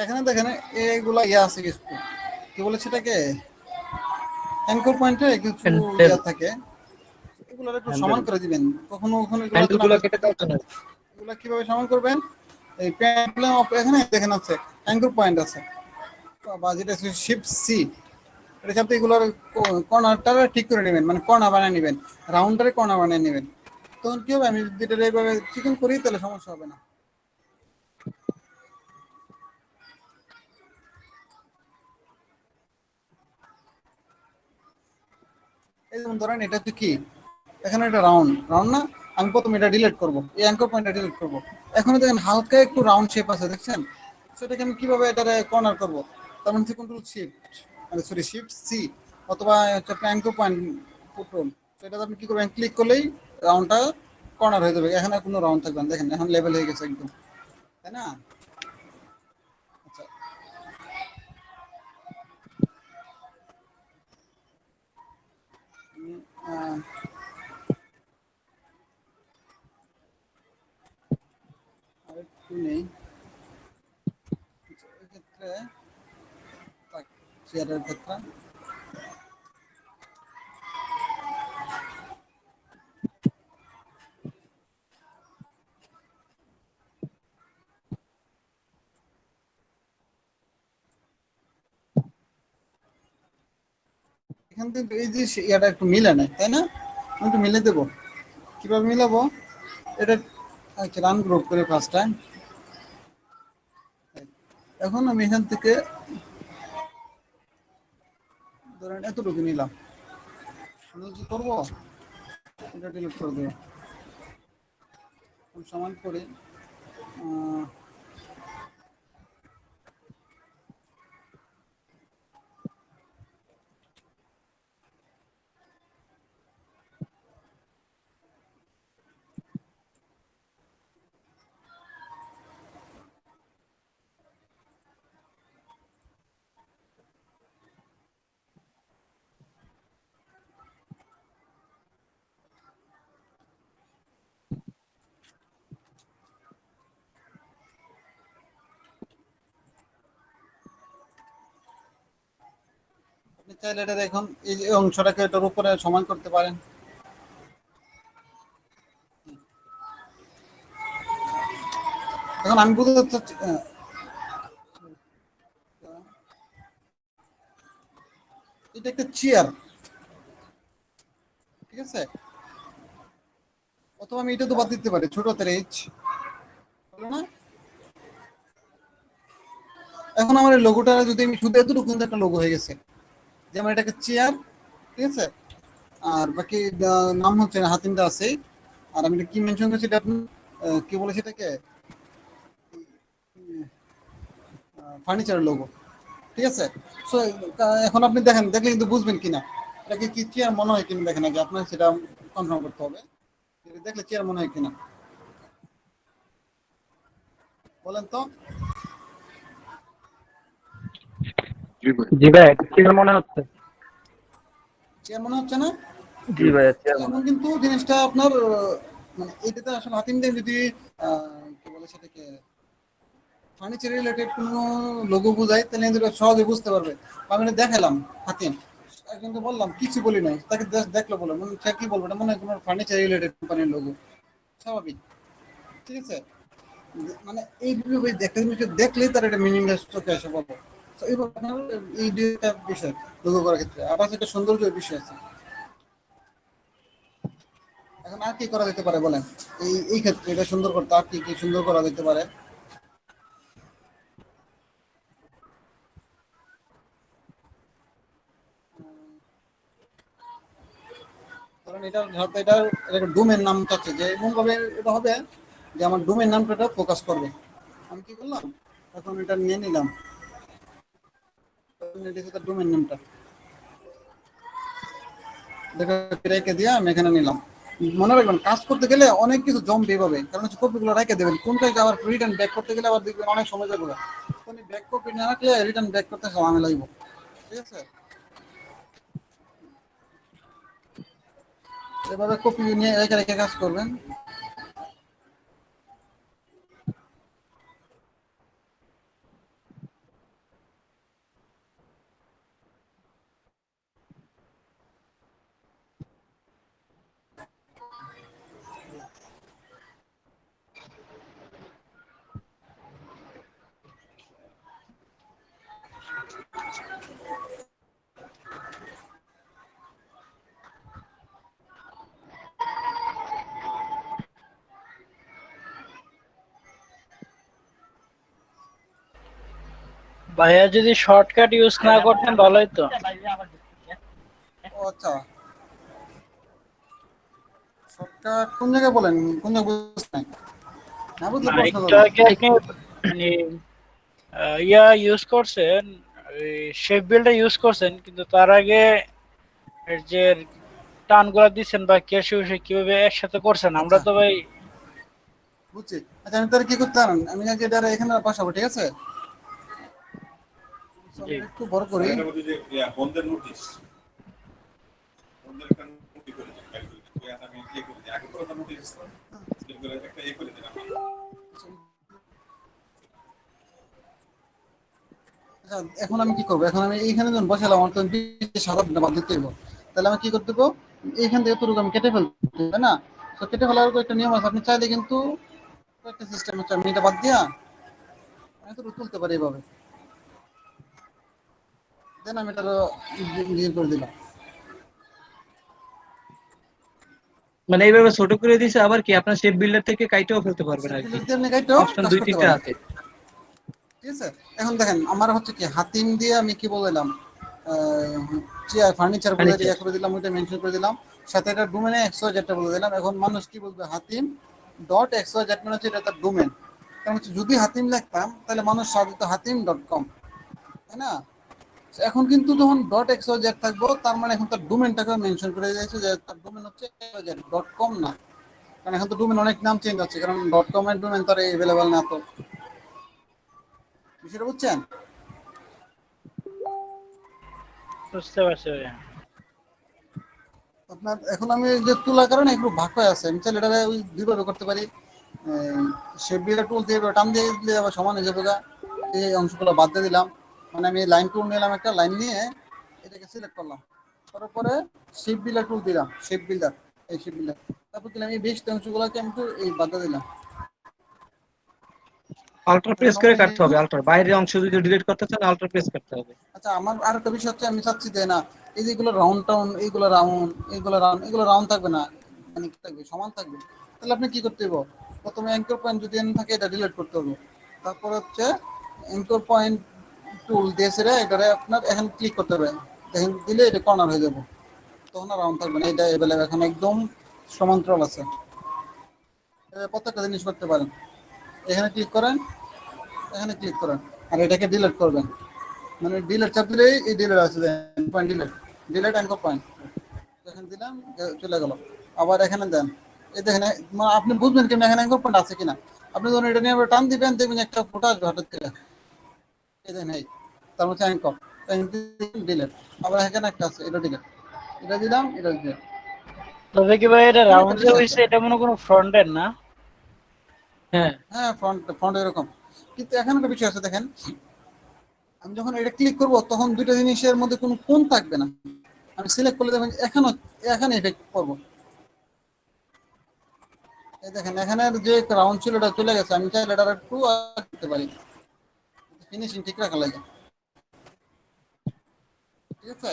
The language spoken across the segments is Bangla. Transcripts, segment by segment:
এখানে দেখেন এগুলা আছে কিছু, কি বলে সেটাকে, অ্যাঙ্কর পয়েন্টে কিছু হ্যান্ডেল থাকে, এগুলো একটু হ্যান্ডেল সমান করে দিবেন। কখনো কখনো এগুলো হ্যান্ডেল যেন গুলো আপনি, কেটে দেওয়ার জন্য। এগুলো কিভাবে সমান করবেন? এই প্যানেল এখানে দেখেন আছে অ্যাঙ্কর পয়েন্ট আছে, বা যেটা শিফট সি, এটার সাথে এগুলোর কর্নারটা ঠিক করে নেবেন, মানে কর্নার বানিয়ে নেবেন, রাউন্ডারে কর্নার বানিয়ে নেবেন। তখন কি হবে, আমি যদি এটা এইভাবে চিকন করি তাহলে সমস্যা হবে না। এই যেমন ধরেন এটা হচ্ছে কি, এখানে একটা রাউন্ড রাউন্ড না, আমি প্রথমে এটা ডিলিট করবো, এই অ্যাঙ্কর পয়েন্টটা ডিলিট করবো। এখন দেখেন হালকা একটু রাউন্ড শেপ আছে, দেখছেন? সেটাকে আমি কিভাবে এটারে কর্নার করবো? তার মানে কন্ট্রোল শিফট, মানে সরি শিফট সি, অথবা হচ্ছে অ্যাঙ্কর পয়েন্ট কন্ট্রোল, সেটা আপনি কি করবেন, ক্লিক করলেই রাউন্ডটা কর্নার হয়ে যাবে, এখানে কোনো রাউন্ড থাকবে না। দেখেন এখন লেভেল হয়ে গেছে একদম, তাই না? আচ্ছা, আহ, আরেকটু নেই এক্ষেত্রে, চেয়ারের ক্ষেত্রে এখান থেকে এই যে ইয়াটা একটু মিলে নেয়, তাই না? আমি একটু মিলে দেবো, কিভাবে মিলাবো এটা? আচ্ছা, রান গ্রুপ করে ফার্স্ট টাইম। এখন আমি এখান থেকে ধরেন এতটুকু নিলাম, আমি কি করবো, এটা ডিলিট করে দেবো, সমান করে আপনি চাইলে এটা এখন এই যে অংশটাকে এটার উপরে সমান করতে পারেন। এখন আমি বুঝতে চাচ্ছি, এটা একটা চেয়ার, ঠিক আছে? অথবা আমি এটা তো বাদ দিতে পারি, ছোট হাতের এইচ, হলো না? এখন আমার এই লোগোটা যদি আমি শুধু এতটুকু, কিন্তু একটা লোগো হয়ে গেছে, যেমন এটাকে চেয়ার, ঠিক আছে? আর বাকি নাম হচ্ছে হাতিমটা আছে। আর আমি এটা কি মেনশন করছি, এটা আপনি কি বলে সেটাকে, ফার্নিচারের লোগো, ঠিক আছে? সো এখন আপনি দেখেন, দেখলে কিন্তু বুঝবেন কিনা এটাকে কি চেয়ার মনে হয় কিনা, দেখেন আগে আপনার সেটা কনফার্ম করতে হবে, এটা দেখলে চেয়ার মনে হয় কিনা, বলেন তো। জি ভাই, এটা ক্লিয়ার মনে হচ্ছে। চেয়ার মনে হচ্ছে না? জি ভাই, ক্লিয়ার মনে এখন হচ্ছে। কিন্তু জিনিসটা আপনার মানে এইটাতে আসলে হাতিম দিয়ে যদি কি বলে সেটাকে ফার্নিচার রিলেটেড কোনো লোগো বোঝায়, তাহলে কিন্তু এটা সহজে বুঝতে পারবে। আমি এটা দেখালাম হাতিম, কিন্তু বললাম কিছু বলি নাই, তাকে দেখলো বলে মনে সে কি বলবো, এটা মনে হয় কোনো ফার্নিচার রিলেটেড কোম্পানির লোগো, স্বাভাবিক, ঠিক আছে? মানে এইভাবে একটা জিনিসকে দেখলেই তার একটা মিনিংলেস চোখে আসে বলবো। তো এইভাবে আপনার এই দুইটা বিষয় লোগো করার ক্ষেত্রে আবার একটা সৌন্দর্যের বিষয় আছে। এখন আর কি করা যেতে পারে বলেন, এই এই ক্ষেত্রে এটা সুন্দর করতে আর কি কি সুন্দর করা যেতে পারে? কারণ এটা হয়তো এটার একটা ডোমেন নাম চাচ্ছে, যে এমন ভাবে এটা হবে যে আমার ডোমেন নামটা এটা ফোকাস করবে। আমি কি করলাম, এখন এটা নিয়ে নিলাম, ডোমেন নামটা দেখা রেখে দিয়ে আমি এখানে নিলাম। মনে রাখবেন, কাজ করতে গেলে অনেক কিছু জম্প পাবে, কারণ হচ্ছে কপিগুলো রেখে দেবেন, কোনটাকে আবার রিটার্ন ব্যাক করতে গেলে আবার দেখবেন অনেক সময় যাবে। ব্যাক কপি না রাখলে রিটার্ন ব্যাক করতে সময় লাগবে, ঠিক আছে? এভাবে কপি নিয়ে রেখে রেখে কাজ করবেন। ভাইয়া যদি শর্টকাট ইউজ না করতেন ভালোই তো। ও আচ্ছা, শর্টকাট কোন জায়গায় বলেন, কোন জায়গায় বুঝতে নাই, না বুঝলে না প্রশ্ন একটু করবেন। আগে আপনি মানে ইয়া ইউজ করছেন, শেপ বিল্ডটা ইউজ করছেন, কিন্তু তার আগে এর যে টানগুলা দিচ্ছেন বা কেশে কিভাবে একসাথে করছেন আমরা আচ্ছা তো ভাই। বুঝছি। আচ্ছা আমি তাহলে কি করতে পারেন, আমি আগে এটা এখানে বসাবো, ঠিক আছে? So, আমি জি। এটা একটু বড় করি। বন্ধের নোটিশ বন্ধের একটা নোটিশ করে দিন, ফাইল করে দিন। আমি ইয়ে করে দিই, আগে তো একটা নোটিশ করে একটা ইয়ে করে দিলাম। আচ্ছা এখন আমি কি করবো, এখন আমি এইখানে যখন বসালাম আমার তো সাদা বাদ দিতে হইব, তাহলে আমি কি করতে হইব, এইখান থেকে এতটুকু আমি কেটে ফেলতে হবে, তাই না? তো কেটে ফেলার একটা নিয়ম আছে, আপনি চাইলে কিন্তু একটা সিস্টেম হচ্ছে আমি এটা বাদ দিয়া আমি এতটুকু তুলতে পারি এইভাবে, দেন আমি এটা ইয়ে করে দিলাম। মানে এইভাবে ছোট করে দিছে, আবার কি আপনার শেপ বিল্ডার থেকে কাইটেও ফেলতে পারবেন আর কি। সেফটিলিটি দিয়ে আপনি গাইডটাও অপশন কাজ দুই করতে তিনটা পারেন, আছে। ঠিক আছে? এখন দেখেন আমার হচ্ছে কি হাতিম দিয়ে আমি কি বললাম, চেয়ার ফার্নিচার বলে ফার্নিচার। ইয়ে করে দিলাম, ওইটা মেনশন করে দিলাম, সাথে এটা ডোমেনে XYZ বলে দিলাম। এখন মানুষ কি বলবে, হাতিম .xyz মানে হচ্ছে এটা তার ডোমেন। কারণ হচ্ছে যদি হাতিম লিখতাম তাহলে মানুষ সাধারণত hatim.com, তাই না? So, এখন কিন্তু যখন .xyz থাকবো তার মানে এখন তার ডোমেনটাকে মেনশন করে দিয়েছে যে তার ডোমেন হচ্ছে .com না, কারণ এখন তো ডোমেন অনেক নাম চেঞ্জ হচ্ছে, কারণ .com এর ডোমেন তার অ্যাভেলেবেল না। তো বিষয়টা বুঝছেন? বুঝতে পারছি ভাইয়া। আপনার এখন আমি যে তুলার কারণে একটু ভাগ হয়ে আছে, আমি চাইলে এটা ওই দুইভাবে করতে পারি। শেপ বিল্ডার টুল দিয়ে টান দিয়ে দিলে আবার সমান হয়ে যাবে গা। এই অংশগুলো বাদ দিয়ে দিলাম, মানে আমি লাইন টুল নিলাম, একটা লাইন নিয়ে এটাকে সিলেক্ট করলাম, করার পরে শেপ বিল্ডার টুল দিলাম, শেপ বিল্ডার, এই শেপ বিল্ডার, তারপর দিলাম এই বেস্ট অংশগুলোকে আমি একটু এই বাদ দিয়ে দিলাম। আল্ট্রা প্রেস করে কাটতে হবে, আল্ট্রা বাইরের অংশ যদি ডিলিট করতে চান আল্ট্রা প্রেস করতে হবে। আচ্ছা আমার আর একটা বিষয় হচ্ছে, আমি চাচ্ছি যে না এই যে এগুলো রাউন্ড টাউন, এইগুলো রাউন্ড, এইগুলো রাউন্ড, এগুলো রাউন্ড থাকবে না, মানে কি থাকবে, সমান থাকবে। তাহলে আপনি কি করতে হবে, প্রথমে অ্যাঙ্কর পয়েন্ট যদি এনে থাকে এটা ডিলিট করতে হবে, তারপর হচ্ছে অ্যাঙ্কর পয়েন্ট টুল দিয়ে সেরে এটারে আপনার এখানে ক্লিক করতে হবে, দেখেন দিলে এটা কর্নার হয়ে যাবে, তখন আর রাউন্ড থাকবে না, এটা অ্যাভেলেবেল এখন একদম সমান্তরাল আছে। প্রত্যেকটা জিনিস করতে পারেন, এখানে ক্লিক করেন, এখানে ক্লিক করেন, আর এটাকে ডিলিট করবেন, মানে ডিলেট চাপ দিলেই এই ডিলেট আছে, point delete, delete anchor point, এখানে দিলাম চলে গেল। আবার এখানে দেন, এই দেখেন মানে আপনি বুঝবেন কিনা এখানে অ্যাঙ্কর পয়েন্ট আছে কিনা। আপনি যখন এটা নিয়ে টান দিবেন দেখবেন একটা ফোটা আসবে হঠাৎ করে, এই দেখেন এই, তার মধ্যে অ্যাঙ্কর ডিলেট, আবার এখানে একটা আছে এটা ডিলেট, এটা দিলাম, এটা দিলাম, তবে কি ভাই এটা তিনটা রাউন্ড যে ডিলেট। হইছে, এটা মনে কোনো ফ্রন্ট এন্ড না? হ্যাঁ, হ্যাঁ ফ্রন্ট ফ্রন্ট এরকম, কিন্তু এখানে একটা বিষয় আছে দেখেন, আমি যখন এটা ক্লিক করব তখন দুইটা জিনিসের মধ্যে কোনো কোণ থাকবে না, আমি সিলেক্ট করলে দেখবেন এখানে এখানে এফেক্ট করবো, এই দেখেন এখানে যে রাউন্ড ছিল এটা চলে গেছে, আমি চাইলে এটা একটু করতে পারি, ফিনিশিং ঠিক রাখা লাগে, ঠিক আছে?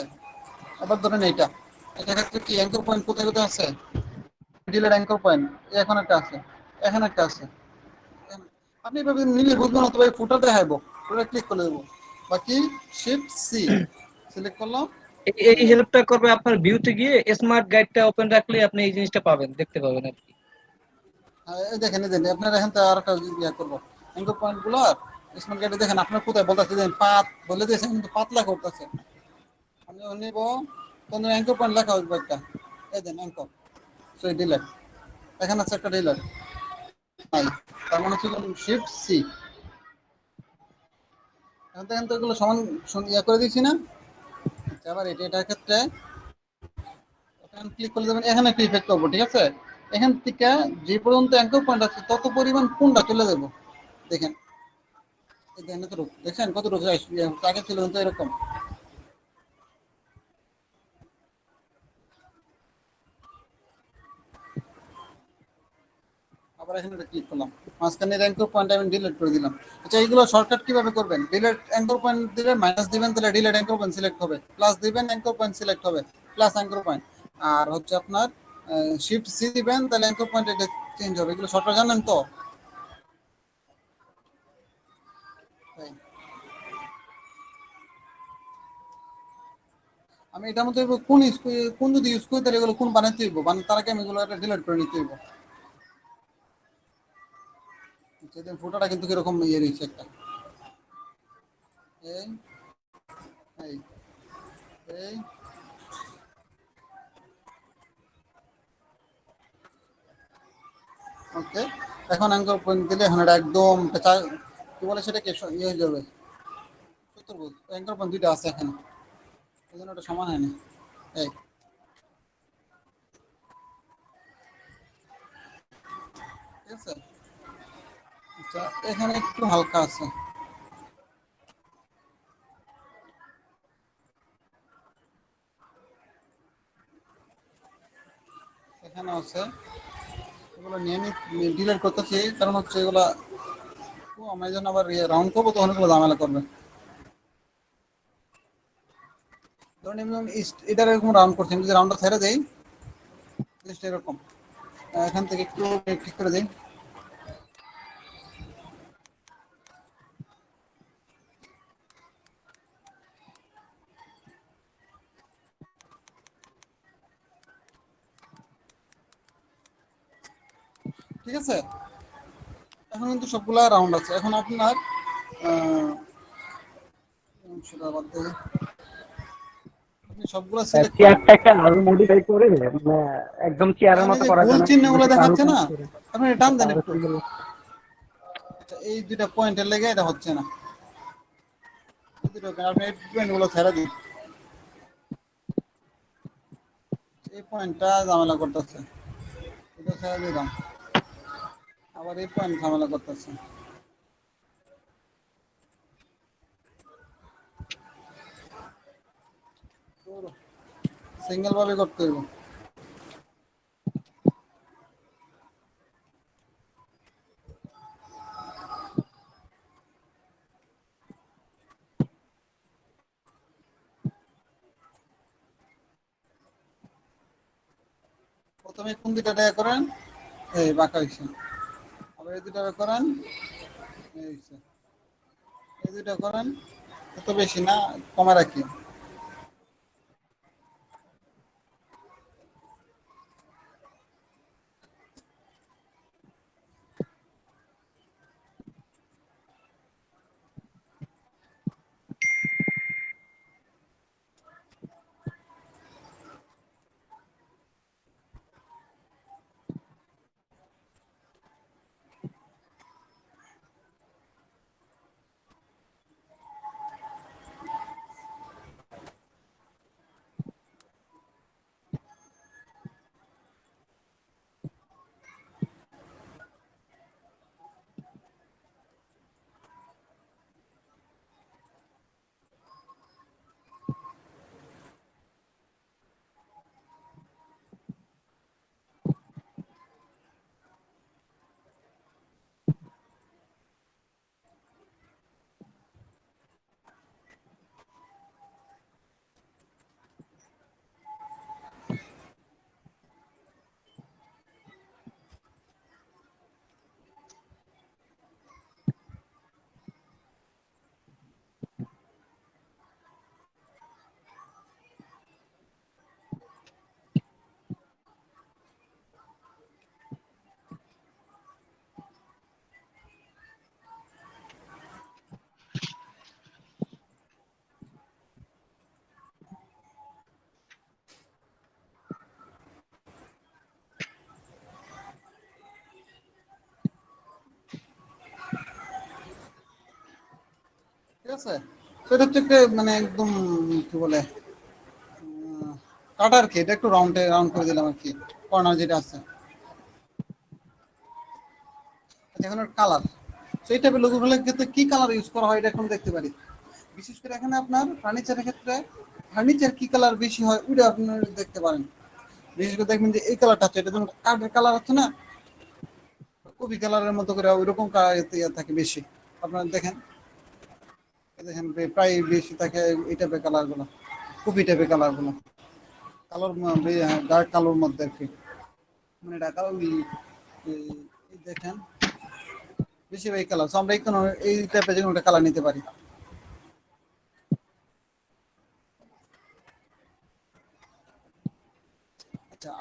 আবার ধরেন এইটা, এটা ক্ষেত্রে কি অ্যাঙ্কর পয়েন্ট কোথায় কোথায় আছে, ডিলের অ্যাঙ্কর পয়েন্ট এখন একটা আছে, এখানে একটা আছে, আপনি এভাবে নিলে বুঝবেন না, তবে ফুটার দেখাবো, ফুটা ক্লিক করে দেবো, বাকি শিফট সি সিলেক্ট করলাম, এই হয়ে এই গেল। হেল্পটা করবে আপনার ভিউতে গিয়ে স্মার্ট গাইডটা ওপেন রাখলে আপনি এই জিনিসটা পাবেন, দেখতে পাবেন আর কি। এই দেখেন এই দেখেন আপনার এখান থেকে আর একটা ইয়ে করবো, অ্যাঙ্কর পয়েন্ট গুলো আর স্মার্ট গাইডে দেখেন আপনার কোথায় বলতেছে, দেখেন পাত বলে দিয়েছে কিন্তু পাতলা করতেছে, আমি যখন নিব তখন অ্যাঙ্কর পয়েন্ট লেখা হইব একটা, এই দেন অ্যাঙ্কর, সো ডিলেট, এখানে আছে একটা ডিলেট নাই, তার মানে হচ্ছে শিফট সি, এখন দেখেন তো এগুলো সমান ইয়ে করে দিয়েছি না। আচ্ছা, আবার এটার ক্ষেত্রে এখানে ক্লিক করলে যাবেন, এখানে একটা ইফেক্ট করবো, ঠিক আছে? এখান থেকে যে পর্যন্ত অ্যাঙ্কর পয়েন্ট আছে তত পরিমাণ কোনটা চলে দেবো, দেখেন এই দেখেন এতটুকু, দেখছেন কতটুকু আগে ছিল কিন্তু এরকম। আবার এখানে ক্লিক করলাম, মাঝখানে অ্যাঙ্কর পয়েন্ট আমি ডিলিট করে দিলাম। আচ্ছা এইগুলো শর্টকাট কিভাবে করবেন, ডিলিট অ্যাঙ্কর পয়েন্ট দিলে মাইনাস দিবেন তাহলে ডিলিট অ্যাঙ্কর পয়েন্ট সিলেক্ট হবে, প্লাস দিবেন অ্যাঙ্কর পয়েন্ট সিলেক্ট হবে, প্লাস অ্যাঙ্কর পয়েন্ট, আর হচ্ছে আপনার শিফট সি দিবেন তাহলে অ্যাঙ্কর পয়েন্ট এটা চেঞ্জ হবে, এগুলো শর্টকাট জানেন তো? তাই। আমি এটার মধ্যে কোন যদি ইউজ করি তাহলে এগুলো কোন বানাইতে হইব, তার আগে আমি এগুলো একটা ডিলিট করে নিতে হইব। সেদিন ফটোটা কিন্তু কিরকম ইয়ে রয়েছে একটা, এই এই এই ওকে। এখন অ্যাঙ্কর পয়েন্ট দিলে এখন এটা একদম কি বলে সেটাকে ইয়ে হয়ে যাবে, চতুর্ভুজ। অ্যাঙ্কর পয়েন্ট দুইটা আছে এখানে, এই জন্য ওটা সমান হয়নি। এই ঠিক আছে। আচ্ছা এখানে একটু হালকা আছে, এখানে আছে। এগুলো নিয়ে ডিলিট করতেছি, কারণ হচ্ছে এগুলা আমি যেন আবার রাউন্ড করবো তখন এগুলো ঝামেলা করবে। ধরুন এটা এরকম রাউন্ড করছি, আমি যদি রাউন্ডটা ছেড়ে দেই জিনিসটা এরকম। এখান থেকে একটু ঠিক করে দিই। ঠিক আছে, এখন কিন্তু সবগুলা রাউন্ড আছে। এখন আপনার সেটা বাদ দিয়ে আপনি সবগুলা সিলেক্ট করেন। চেয়ারটা একটা আরো মডিফাই করে মানে একদম চেয়ারের এখন এই মতো যে করার গোল জন্য চিহ্ন গুলো একটু কারু দেখাচ্ছে কাজ না, করে আপনি টান দেন একটু। কারুকাজ গুলো। আচ্ছা, এই দুইটা পয়েন্টের লেগে এটা হচ্ছে না। এই দুটো আপনি এই পয়েন্ট গুলো ছেড়ে দিন, এই পয়েন্টটা ঝামেলা করতেছে, এটা ছেড়ে দিলাম। আবার এই পয়েন্ট ঝামেলা করতেছে। সিঙ্গেল ভাবে করতে হইব। প্রথমে কোন দুইটা টাকা করেন, এই বাঁকা হয়েছে। আবার এই দুইটা করেন, এই হইছে। এই দুইটা করেন, এত বেশি না, কমে রাখি। ঠিক আছে, তো এটা হচ্ছে একটা মানে একদম কি বলে কাটার কি, এটা একটু রাউন্ড করে দিলাম আর কি, কর্নার যেটা আছে। আচ্ছা, এখন কালার, সেই টাইপের লোগোগুলোর ক্ষেত্রে কি কালার ইউজ করা হয় এটা এখন দেখতে পারি। বিশেষ করে এখানে আপনার ফার্নিচারের ক্ষেত্রে ফার্নিচার কি কালার বেশি হয় ওইটা আপনার দেখতে পারেন। বিশেষ করে দেখবেন যে এই কালারটা হচ্ছে, এটা যেমন কাঠের কালার হচ্ছে না, কফি কালারের মতো করে ওইরকম ইয়ে থাকে বেশি। আপনার দেখেন, দেখেন প্রায় বেশি থাকে এই টাইপের কালার গুলো, কফি টাইপের কালার গুলো, কালোর ডার্ক কালোর মধ্যে আর কি। মানে এটা কালো দেখেন বেশি এই কালার, আমরা এই টাইপের যে কোনো একটা কালার নিতে পারি।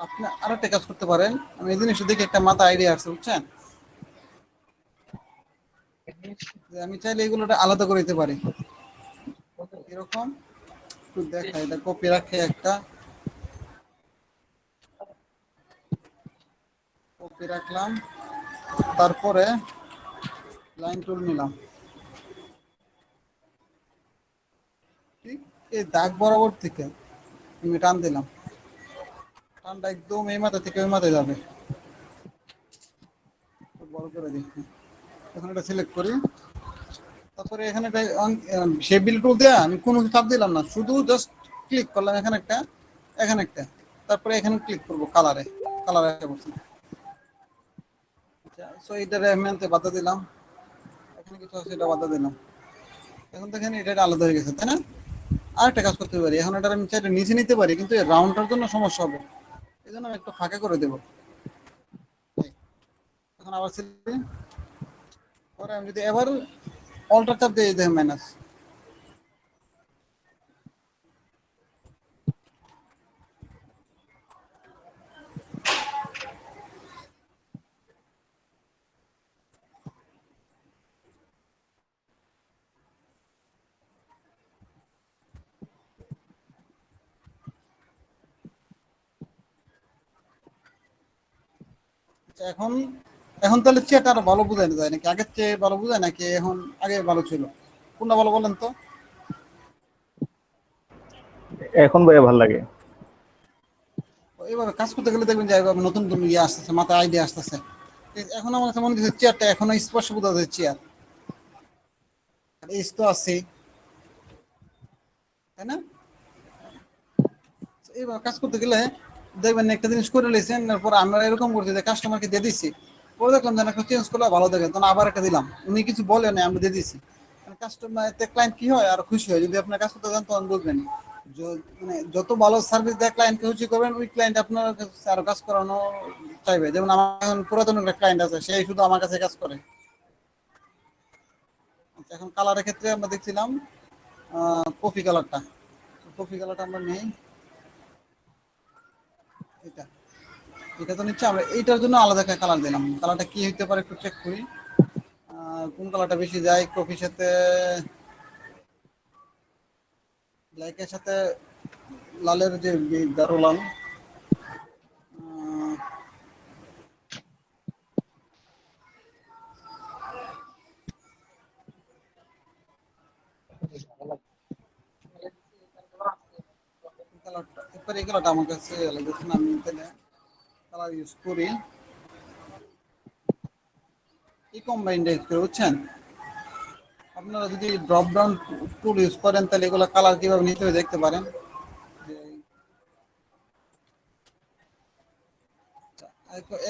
আপনি আরো একটা কাজ করতে পারেন, আমি এই জিনিসটা দেখে একটা মাথা আইডিয়া আসছে, বুঝছেন? যে আমি চাইলে এগুলোটা আলাদা করে দিতে পারি। এরকম একটু দেখা, এটা কপি রাখে একটা, কপি রাখলাম, তারপরে লাইন টুল নিলাম, ঠিক এই দাগ বরাবর থেকে আমি টান দিলাম, টানটা একদম এই মাথা থেকে ওই মাথায় যাবে। বড় করে দিই, এখন এটা সিলেক্ট করি, তারপরে এখানে শেপ বিল টুল দেয়া আমি কোনো চাপ দিলাম না, শুধু জাস্ট ক্লিক করলাম এখানে একটা, এখানে একটা, তারপরে এখানে ক্লিক করবো কালারে, কালারে একটা বলছি। আচ্ছা, সো এইটারে আমি আনতে বাধা দিলাম, এখানে কিছু আছে এটা বাধা দিলাম, এখন দেখেন এটা আলাদা হয়ে গেছে, তাই না? আর একটা কাজ করতে পারি, এখন এটা আমি চাইলে নিচে নিতে পারি, কিন্তু এই রাউন্ডটার জন্য সমস্যা হবে, এই জন্য আমি একটু ফাঁকা করে দেবো। এখন আবার সিলেক্ট, পরে আমি যদি এবার অল্টার চাপ দিয়ে দেখেন মাইনাস, আচ্ছা, এখন এখন তাহলে চেয়ারটা আরো ভালো বোঝায় যায় নাকি আগের চেয়ে ভালো বোঝায়, নাকি এখন আগে ভালো ছিল? কোনটা ভালো বলেন তো? এখন ভাইয়া ভাল লাগে। এইভাবে কাজ করতে গেলে দেখবেন যে এইভাবে নতুন নতুন ইয়ে আসতেছে, মাথায় আইডিয়া আসতেছে। এখন আমার কাছে মনে হচ্ছে চেয়ারটা এখনো স্পর্শ বোঝা যায়, চেয়ার এই তো আছে, তাই না? এইভাবে কাজ করতে গেলে দেখবেন একটা জিনিস করে নিয়েছেন, তারপর আমরা এরকম করছি যে কাস্টমারকে দিয়ে দিচ্ছি, পরে দেখলাম যে একটা চেঞ্জ করলে ভালো দেখে, তখন আবার একটা দিলাম, উনি কিছু বলে না, আমরা দিয়ে দিচ্ছি। কাস্টমার ক্লায়েন্ট কি হয় আর খুশি হয়, যদি আপনার কাজ করতে যান তখন বুঝবেন। মানে যত ভালো সার্ভিস দেয় ক্লায়েন্টকে খুশি করবেন, ওই ক্লায়েন্ট আপনার কাছে আরো কাজ করানো চাইবে। যেমন আমার এখন পুরাতন একটা ক্লায়েন্ট আছে, সেই শুধু আমার কাছে কাজ করে। আচ্ছা, এখন কালারের ক্ষেত্রে আমরা দেখছিলাম কফি কালারটা, কফি কালারটা আমরা নেই, এটা এটা তো নিচ্ছে, আমরা এইটার জন্য আলাদা একটা কালার দিলাম। কালারটা কি হইতে পারে একটু চেক করি, কোন কালারটা বেশি যায় কফির সাথে, ব্ল্যাকের সাথে লালের যে গাঢ় লাল, কালারটা এবার এই কালারটা আমার কাছে দেখুন, আমি তাহলে কালার ইউজ করি এই কম্বাইন্ড করে, বুঝছেন? আপনারা যদি ড্রপ ডাউন টুল ইউজ করেন তাহলে এগুলো কালার কিভাবে নিতে হয় দেখতে পারেন।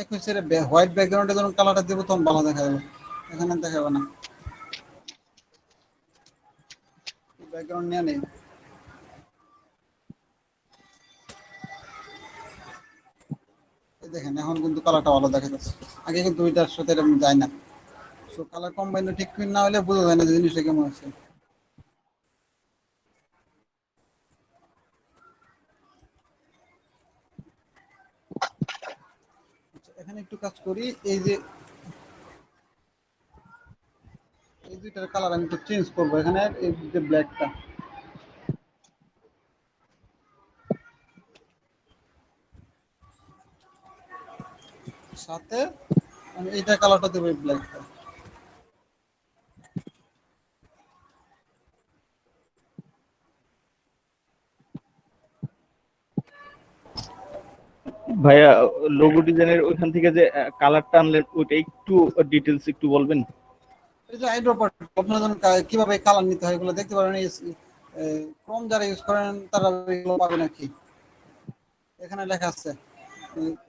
এক হচ্ছে হোয়াইট ব্যাকগ্রাউন্ডে যখন কালারটা দেবো তখন ভালো দেখা যাবে, এখানে দেখাবে না, ব্যাকগ্রাউন্ড নিয়ে নেই। দেখেন এখন কিন্তু কালারটা ভালো দেখা যাচ্ছে, আগে কিন্তু ওইটার সাথে এরকম যায় না। সো কালার কম্বাইন ঠিক না হলে বোঝা যায় না যে জিনিসটা কেমন আছে। এখানে একটু কাজ করি, এই যে এই দুইটার কালার আমি একটু চেঞ্জ করবো, এখানে এই যে ব্ল্যাকটা সাথে আমি এইটা কালারটা দেবো, এই ব্ল্যাকটা। ভাইয়া লোগো ডিজাইনের ওইখান থেকে যে কালারটা আনলেন, ওইটা একটু ডিটেলস একটু বলবেন? এই যে আইড্রপার, আপনারা যখন কিভাবে কালার নিতে হয় এগুলো দেখতে পারেন। এই ক্রোম যারা ইউজ করেন তারা এগুলো পাবে নাকি, এখানে লেখা আছে,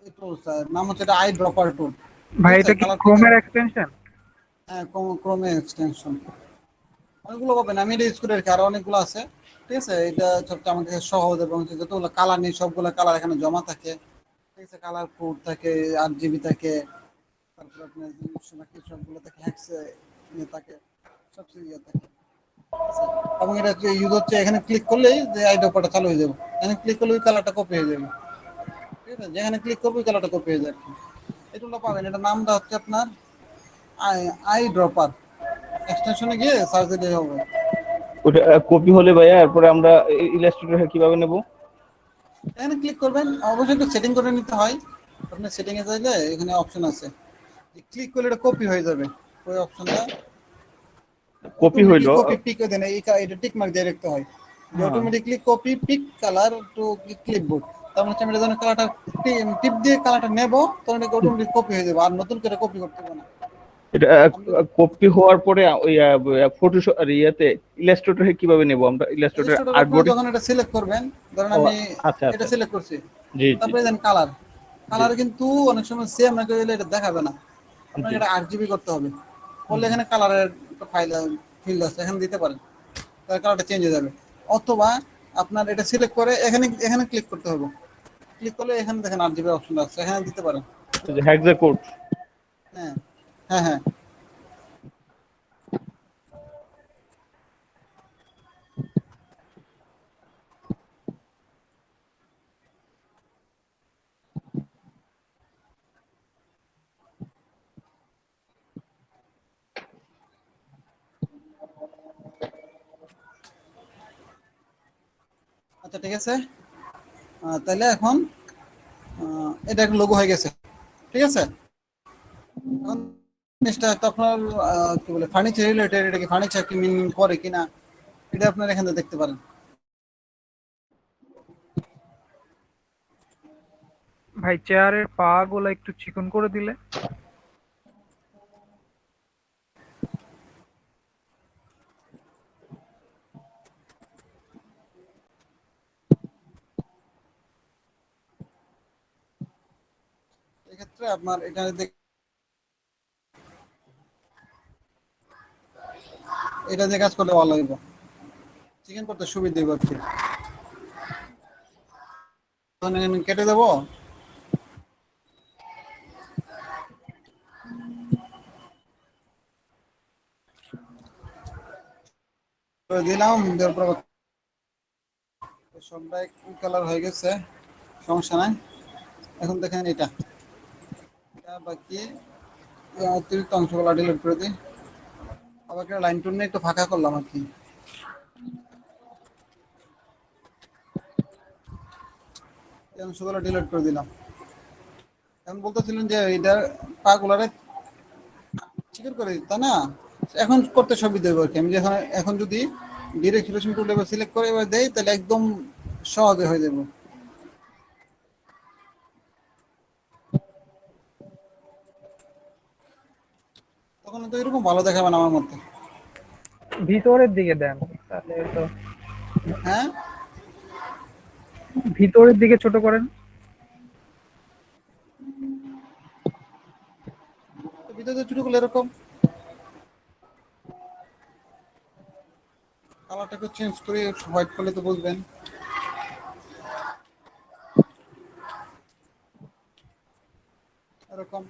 এই টুলটার নাম হচ্ছে এটা আই ড্রপার টুল। ভাই এটা কি ক্রোমের এক্সটেনশন? হ্যাঁ, ক্রোমে এক্সটেনশন, অনেকগুলো পাবেন, আমি এটা ইউজ করে রাখি, আরো অনেকগুলো আছে। ঠিক আছে, এটা সবচেয়ে আমার কাছে সহজ, এবং যতগুলো কালার নেই সবগুলো কালার এখানে জমা থাকে। ঠিক আছে, কালার কোড থাকে, 8 GB থাকে, তারপর আপনার সবগুলো থাকে, হ্যাক্সে থাকে, সব ইয়ে থাকে। এবং এটা ইউজ হচ্ছে, এখানে ক্লিক করলেই যে আইডি অপারটা চালু হয়ে যাবে, এখানে ক্লিক করলে ওই কালারটা কপি হয়ে যাবে। ঠিক ঠিক আছে, যেখানে ক্লিক করবো ওই কালারটা কপি হয়ে যায় আর কি। এই টুলটা পাবেন, এটা নামটা হচ্ছে আপনার আই আই ড্রপার। এক্সটেনশনে গিয়ে সার্চ দিলে হবে। ওটা কপি হলে ভাইয়া এরপরে আমরা ইলাস্ট্রেটর কিভাবে নেব? এখানে ক্লিক করবেন, অবশ্যই একটু সেটিং করে নিতে হয়। আপনার সেটিং এ চাইলে এখানে অপশন আছে, ক্লিক করলে এটা কপি হয়ে যাবে। ওই অপশনটা কপি হইলো। অটোমেটিক কপি পিক দেন, এটা টিক মার্ক দিয়ে রাখতে হয় যে হ্যাঁ, automatically copy pick colour to clipboard. তার মানে আমি এটা যখন কালারটা টিপ দিয়ে কালারটা নেব তখন এটা অটোমেটিক কপি হয়ে যাবে, আর নতুন করে কপি করতে হবে না। এটা আমি কপি হওয়ার পরে ওই ফটোশপ আর ইয়াতে ইলাস্ট্রেটর কিভাবে নেব আমরা? ইলাস্ট্রেটর রেজিস্টার আপনারা আর্টবোর্ডে। যখন এটা সিলেক্ট করবেন, ধরেন ও আমি আচ্ছা এটা আচ্ছা, সিলেক্ট করছি, জি জি তারপরে দেন কালার। জি কালার কিন্তু অনেক সময় সেম না করলে এটা দেখাবে না, আপনাকে জি। এটা 8 GB করতে হবে। করলে এখানে কালারের ফাইল ফিল্ড আছে, এখানে দিতে পারেন, তার কালারটা চেঞ্জ হয়ে যাবে। অথবা আপনার এটা সিলেক্ট করে এখানে এখানে ক্লিক করতে হবে, ক্লিক করলে এখানে দেখেন 8 GB অপশন আছে, এখানে দিতে পারেন। হেক্সা কোড। হ্যাঁ হ্যাঁ হ্যাঁ। আচ্ছা ঠিক আছে, তাহলে এখন এটা একটা লোগো হয়ে গেছে, ঠিক আছে। এখন জিনিসটা তো আপনার কি বলে ফার্নিচার রিলেটেড, এটা কি ফার্নিচার কি মিন করে কিনা এটা আপনার এখানে দেখতে পারেন। ভাই চেয়ারের পা গুলা একটু চিকন করে দিলে। এক্ষেত্রে আপনার এটা এটা দিয়ে কাজ করলে ভালো লাগবে, চিকেন করতে সুবিধা হবে আর কি। তখন এখানে কেটে দেবো, করে দিলাম, দেওয়ার পর সবটাই কালার হয়ে গেছে, সমস্যা নাই। এখন দেখেন এটা এটা বাকি অতিরিক্ত অংশগুলো ডিলিট করে দিই, আবার একটা লাইন টুল নিয়ে একটু ফাঁকা করলাম আর কি। এই অংশগুলো ডিলিট করে দিলাম। এখন বলতেছিলেন যে এটার পা গুলারে চিকেন করে দিই, তাই না? এখন করতে সুবিধা হবে আর কি। আমি যখন এখন যদি ডিরেক্ট সিলেকশন টুল এবার সিলেক্ট করে এবার দেই তাহলে একদম সহজে হয়ে যাবে। তখন তো এরকম ভালো দেখাবে না আমার মতে। ভিতরের দিকে দেন, তাহলে তো হ্যাঁ, ভিতরের দিকে ছোট করেন। তো ভিতরে ছোট করলে এরকম কালারটাকে চেঞ্জ করে হোয়াইট করলে তো বুঝবেন। এরকম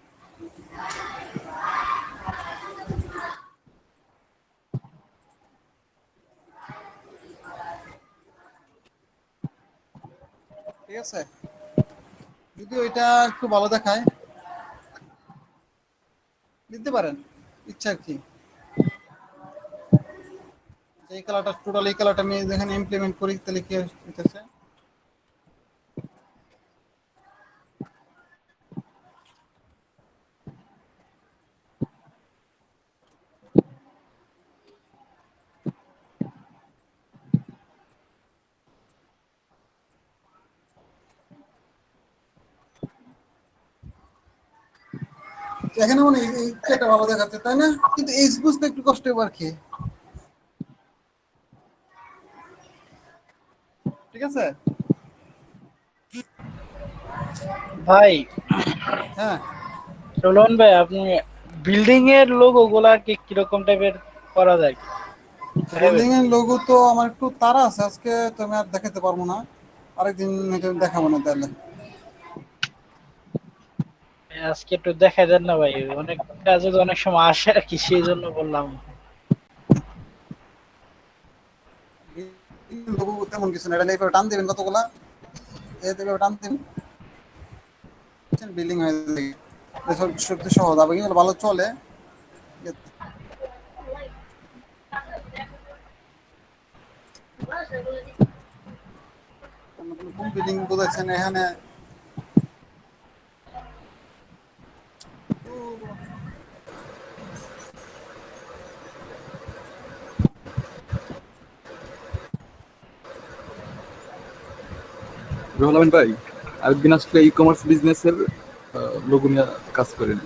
ঠিক আছে। যদি ওইটা একটু ভালো দেখায় দিতে পারেন, ইচ্ছা আর কি। এই কালারটা টোটাল, এই কালারটা আমি যেখানে ইমপ্লিমেন্ট করি তাহলে কি হইতেছে, এখানে মানে এই ইচ্ছাটা ভালো দেখাচ্ছে তাই না, কিন্তু এই বুঝতে একটু কষ্ট হবে আর কি। ঠিক আছে। ভাই হ্যাঁ, চলুন ভাই, আপনি বিল্ডিং এর লোগো গুলা কি কিরকম টাইপের করা যায় দেখাবেন? বিল্ডিং এর লোগো তো আমার একটু তাড়া আছে আজকে, তো আমি আর দেখাতে পারবো না, আরেকদিন এটা দেখাবো না তাহলে। আজকে একটু দেখাই দেন না ভাই, অনেক কাজে তো অনেক সময় আসে আর কি, সেই জন্য বললাম। লোগো তেমন কিছু না, এটা এইভাবে টান দিবেন কতগুলা, এই এইভাবে টান দিবেন, বিল্ডিং হয়ে যায় সত্যি সহজ, আবার কিন্তু ভালো চলে। কোন বিল্ডিং বোঝাচ্ছেন এখানে? রুহুল আমিন ভাই, আরেকদিন আসলে ই কমার্স বিজনেসের লোগো নিয়ে কাজ করেন।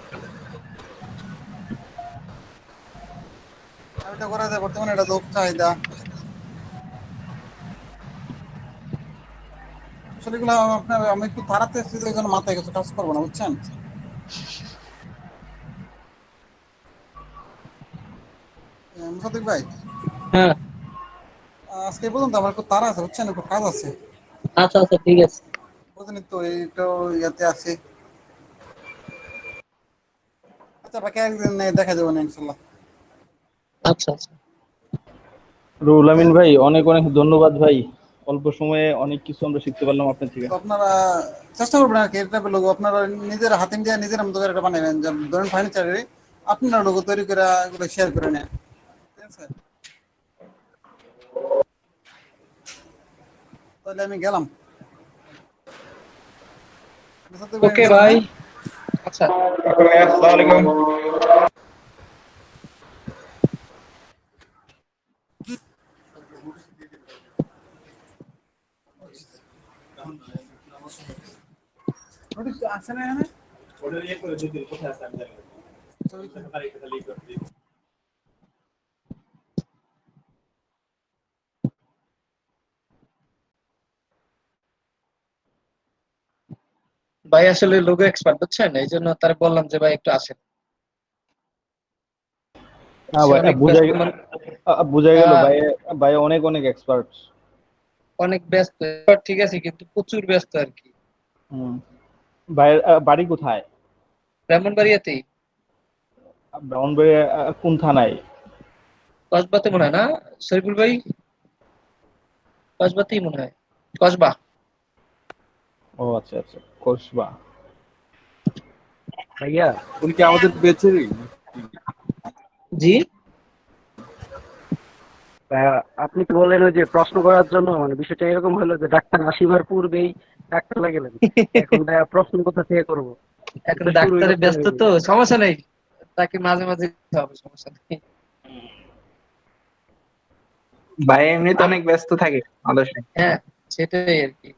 আর এটা করা যায়, বর্তমানে এটা লোক চাহিদা। আসলে এগুলো আপনার, আমি একটু তাড়াতে এসেছি, ওই জন্য মাথায় কিছু কাজ করবো না, বুঝছেন? মুসাদ্দিক ভাই, হ্যাঁ, আজকে এই পর্যন্ত আমার একটু তাড়া আছে, বুঝছেন, একটু কাজ আছে। আচ্ছা আচ্ছা, ঠিক আছে। বুঝলেন তো, এইটা ইয়াতে আছে। আচ্ছা, বাকি একদিন দেখা যাবে না ইনশাল্লাহ। আচ্ছা আচ্ছা। রুহুল আমিন ভাই, অনেক অনেক ধন্যবাদ ভাই। অল্প সময়ে অনেক কিছু আমরা শিখতে পারলাম আপনার থেকে। তো আপনারা চেষ্টা করবেন আর কি, এটা লোগো আপনারা নিজের হাতে দিয়ে নিজের মতো করে একটা বানাবেন। ধরেন ফার্নিচারের আপনারা লোগো তৈরি করে এগুলো শেয়ার করে নেন, ঠিক আছে? তাহলে আমি গেলাম। ওকে ভাই, আচ্ছা। আসসালামু আলাইকুম। নোটিশ আছে না এখানে? ওটা ইয়ে করে যদি কোথায় আছে আমি জানি না। তারিখটা তাহলে ই করে দিই। ভাই আসলে লোগো এক্সপার্ট, বুঝছেন, এই জন্য তার বললাম যে ভাই একটু আসেন। হ্যাঁ সে ভাই, অনেক বোঝা ব্যস্ত বোঝা গেল হ্যাঁ, ভাই। ভাই অনেক অনেক এক্সপার্ট। অনেক ব্যস্ত এবার, ঠিক আছে, কিন্তু প্রচুর ব্যস্ত আর কি। ভাই বাড়ি কোথায়? ব্রাহ্মণবাড়িয়াতেই। ব্রাউনবাড়িয়া কোন থানায়? কসবাতে মনে হয় না শরীফুল ভাই? কসবাতেই মনে হয়, কসবা। ও আচ্ছা আচ্ছা, কসবা। ভাইয়া, উনি কি আমাদের বেচেরই? জি। আপনি তো বললেন ওই যে প্রশ্ন করার জন্য, মানে বিষয়টা এরকম হলো যে ডাক্তার আসিবার পূর্বেই ডাক্তার গেলেন, এখন ভাইয়া প্রশ্ন কোথা থেকে করবো? এখন এটা শুরুই ডাক্তারে করতে ব্যস্ত হয়নি। তো, সমস্যা নেই, তাকে মাঝে মাঝে দিতে হবে, সমস্যা নেই। ভাই এমনি তো অনেক ব্যস্ত থাকে আমাদের সাথে। হ্যাঁ, সেটাই আর কি,